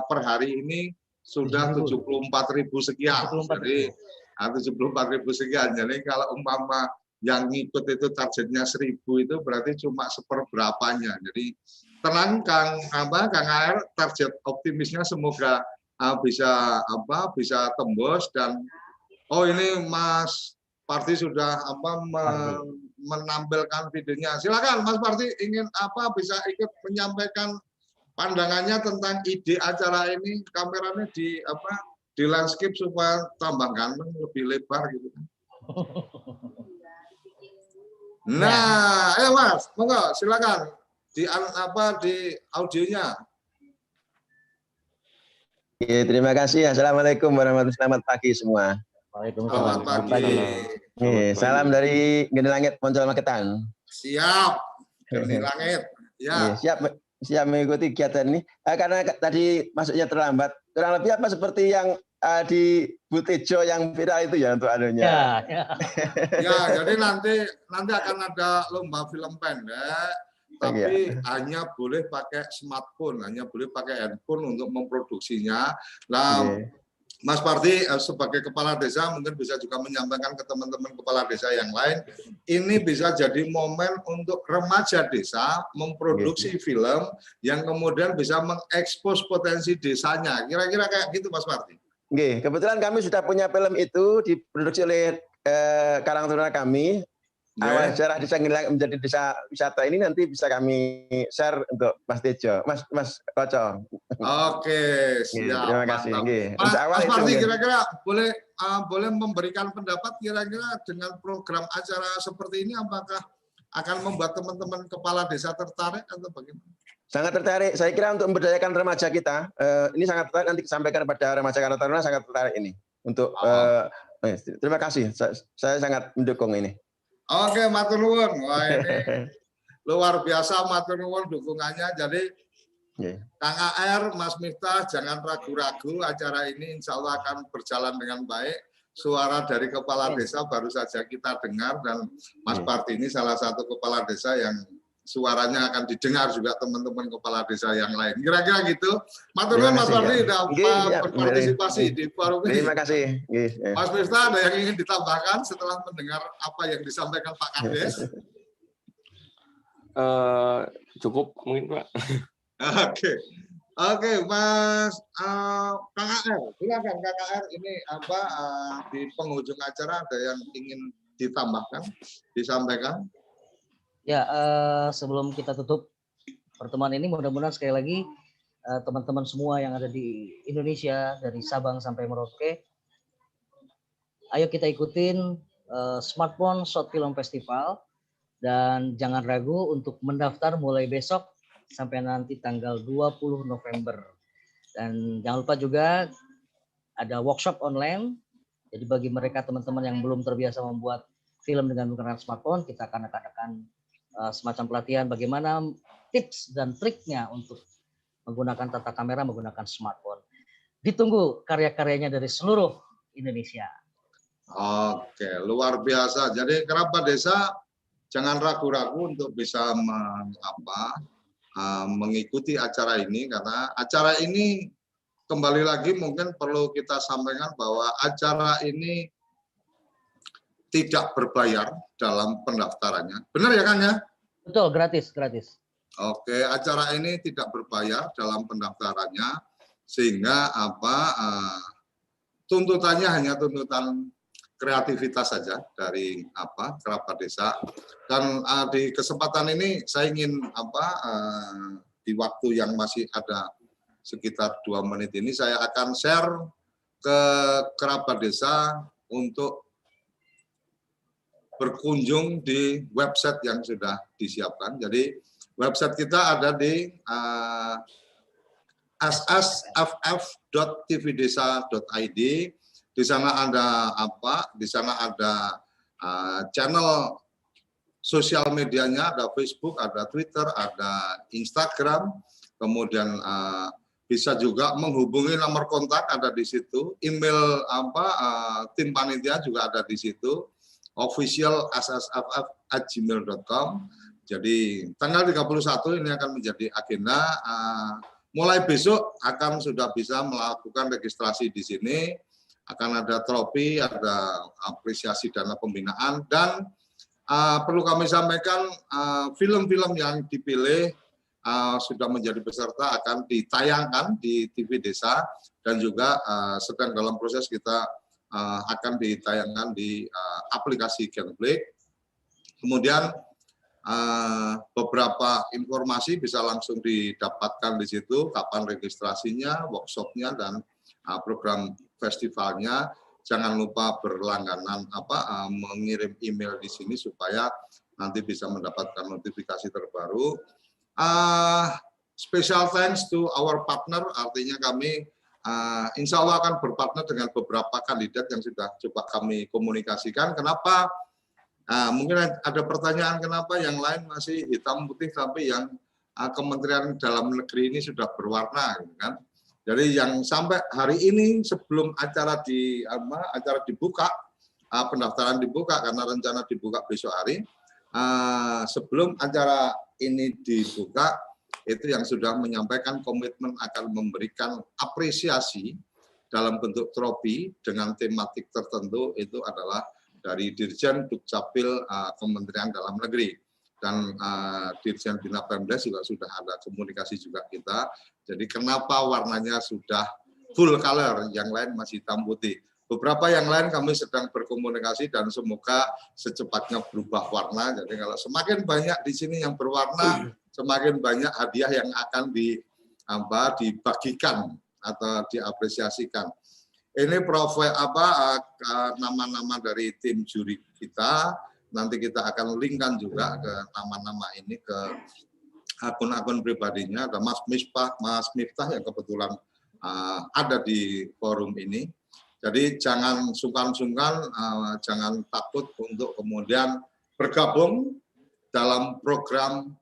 per hari ini sudah 74.000 sekian. Jadi 74.000 sekian. Jadi kalau umpama yang ngikut itu targetnya 1.000 itu berarti cuma seperberapanya. Jadi tenang Kang AR, target optimisnya semoga bisa tembus. Dan ini Mas Parti sudah menampilkan videonya. Silakan Mas Parti, ingin bisa ikut menyampaikan pandangannya tentang ide acara ini. Kameranya di landscape supaya tambah ganteng, lebih lebar gitu. Nah, ayo Mas, monggo silakan di audionya. Ya, terima kasih. Assalamualaikum warahmatullahi wabarakatuh. Selamat pagi semua. Waalaikumsalam. Selamat pagi. Salam dari Geni Langit, Poncol Magetan. Siap, Geni Langit. Ya. Siap mengikuti kegiatan ini. Karena tadi masuknya terlambat, kurang lebih seperti yang di Butejo yang viral itu ya untuk anunya. Ya, jadi nanti akan ada lomba film pendek, tapi hanya boleh pakai smartphone, hanya boleh pakai handphone untuk memproduksinya. Nah, Mas Parti sebagai kepala desa mungkin bisa juga menyampaikan ke teman-teman kepala desa yang lain, ini bisa jadi momen untuk remaja desa memproduksi film yang kemudian bisa mengekspos potensi desanya. Kira-kira kayak gitu Mas Parti. Nggih, kebetulan kami sudah punya film itu diproduksi oleh Karang Taruna kami. Awal sejarah desa Ngilang menjadi desa wisata ini nanti bisa kami share untuk Mas Tejo, Mas Koco. Oke, siap. Terima kasih. Mantap. Untuk awal Mas itu Parti mungkin. kira-kira boleh memberikan pendapat kira-kira dengan program acara seperti ini apakah akan membuat teman-teman kepala desa tertarik atau bagaimana? Sangat tertarik. Saya kira untuk memberdayakan remaja kita, ini sangat tertarik nanti disampaikan kepada remaja Karang Taruna, sangat tertarik ini. Untuk terima kasih. Saya sangat mendukung ini. Oke, matur nuwun. Wah, ini luar biasa matur nuwun dukungannya. Jadi Kang AR, Mas Miftah, jangan ragu-ragu, acara ini insya Allah akan berjalan dengan baik. Suara dari kepala desa baru saja kita dengar, dan Mas Parti ini salah satu kepala desa yang suaranya akan didengar juga teman-teman kepala desa yang lain. Kira-kira gitu. Matur nuwun Mas Parti sudah berpartisipasi di forum ini. Terima kasih. Mas Miftah, ada yang ingin ditambahkan setelah mendengar apa yang disampaikan Pak Kades? Cukup mungkin Pak. Oke, Mas Kang AR, silakan Kang AR, ini apa di penghujung acara ada yang ingin ditambahkan, disampaikan? Ya, sebelum kita tutup pertemuan ini, mudah-mudahan sekali lagi teman-teman semua yang ada di Indonesia dari Sabang sampai Merauke, ayo kita ikutin Smartphone Short Film Festival, dan jangan ragu untuk mendaftar mulai besok sampai nanti tanggal 20 November. Dan jangan lupa juga ada workshop online. Jadi bagi mereka teman-teman yang belum terbiasa membuat film dengan menggunakan smartphone, kita akan adakan semacam pelatihan bagaimana tips dan triknya untuk menggunakan tata kamera menggunakan smartphone. Ditunggu karya-karyanya dari seluruh Indonesia. Oke, luar biasa. Jadi kerabat desa jangan ragu-ragu untuk bisa mengikuti acara ini, karena acara ini kembali lagi mungkin perlu kita sampaikan bahwa acara ini tidak berbayar dalam pendaftarannya. Benar ya kan ya? Betul, gratis. Oke, acara ini tidak berbayar dalam pendaftarannya, sehingga tuntutannya hanya tuntutan kreativitas saja dari kerabat desa. Dan di kesempatan ini saya ingin di waktu yang masih ada sekitar 2 menit ini saya akan share ke kerabat desa untuk berkunjung di website yang sudah disiapkan. Jadi website kita ada di ssff.tvdesa.id. Di sana ada Di sana ada channel sosial medianya, ada Facebook, ada Twitter, ada Instagram. Kemudian bisa juga menghubungi nomor kontak ada di situ. Email tim panitia juga ada di situ. official@ssff@gmail.com. Jadi tanggal 31 ini akan menjadi agenda. Mulai besok akan sudah bisa melakukan registrasi di sini. Akan ada trofi, ada apresiasi dana pembinaan, dan perlu kami sampaikan film-film yang dipilih sudah menjadi peserta akan ditayangkan di TV Desa, dan juga sedang dalam proses kita akan ditayangkan di aplikasi Genflix. Kemudian beberapa informasi bisa langsung didapatkan di situ, kapan registrasinya, workshopnya, dan program festivalnya. Jangan lupa berlangganan mengirim email di sini supaya nanti bisa mendapatkan notifikasi terbaru. Special thanks to our partner, artinya kami insya Allah akan berpartner dengan beberapa kandidat yang sudah coba kami komunikasikan. Kenapa? Mungkin ada pertanyaan kenapa yang lain masih hitam putih tapi yang Kementerian Dalam Negeri ini sudah berwarna, kan? Jadi yang sampai hari ini sebelum acara dibuka, pendaftaran dibuka karena rencana dibuka besok hari. Sebelum acara ini dibuka, itu yang sudah menyampaikan komitmen akan memberikan apresiasi dalam bentuk trofi dengan tematik tertentu, itu adalah dari Dirjen Dukcapil Kementerian Dalam Negeri. Dan Dirjen Bina Pemdes juga sudah ada komunikasi juga kita. Jadi kenapa warnanya sudah full color, yang lain masih hitam putih. Beberapa yang lain kami sedang berkomunikasi dan semoga secepatnya berubah warna. Jadi kalau semakin banyak di sini yang berwarna, semakin banyak hadiah yang akan dibagikan atau diapresiasikan. Ini profil nama-nama dari tim juri kita. Nanti kita akan linkkan juga ke nama-nama ini ke akun-akun pribadinya. Ada Mas Miftah yang kebetulan ada di forum ini. Jadi jangan sungkan-sungkan, jangan takut untuk kemudian bergabung dalam program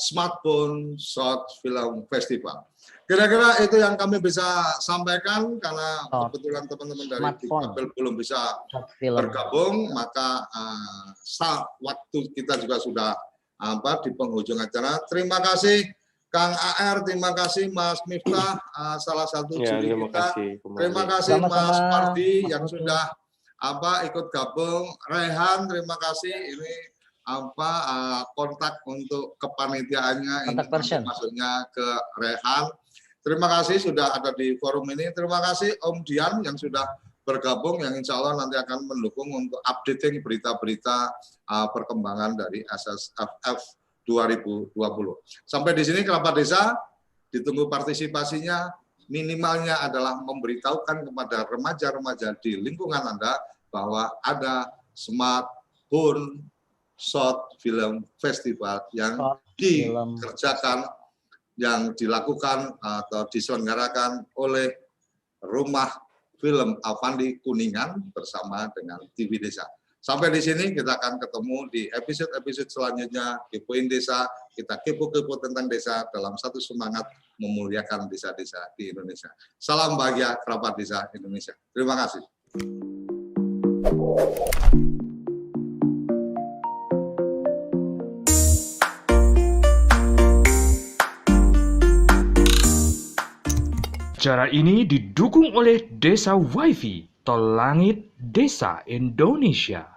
Smartphone Short Film Festival. Kira-kira itu yang kami bisa sampaikan, karena kebetulan teman-teman dari Dikabel belum bisa bergabung, maka waktu kita juga sudah di penghujung acara. Terima kasih Kang AR, terima kasih Mas Miftah, salah satu juri kita. Terima kasih Mas Pardi yang sudah ikut gabung. Rehan, terima kasih. Ini kontak untuk kepanitiaannya, ini maksudnya ke Rehan. Terima kasih sudah ada di forum ini. Terima kasih Om Dian yang sudah bergabung, yang insya Allah nanti akan mendukung untuk updating berita-berita perkembangan dari SSFF 2020. Sampai di sini kerabat desa, ditunggu partisipasinya. Minimalnya adalah memberitahukan kepada remaja-remaja di lingkungan Anda bahwa ada Smartphone Short Film Festival yang dikerjakan, yang dilakukan atau diselenggarakan oleh Rumah Film Avandi Kuningan bersama dengan TV Desa. Sampai di sini kita akan ketemu di episode-episode selanjutnya. Kepoin Desa, kita kepo-kepo tentang desa dalam satu semangat memuliakan desa-desa di Indonesia. Salam bahagia kerabat desa Indonesia. Terima kasih. Acara ini didukung oleh Desa Wifi, Tol Langit Desa Indonesia.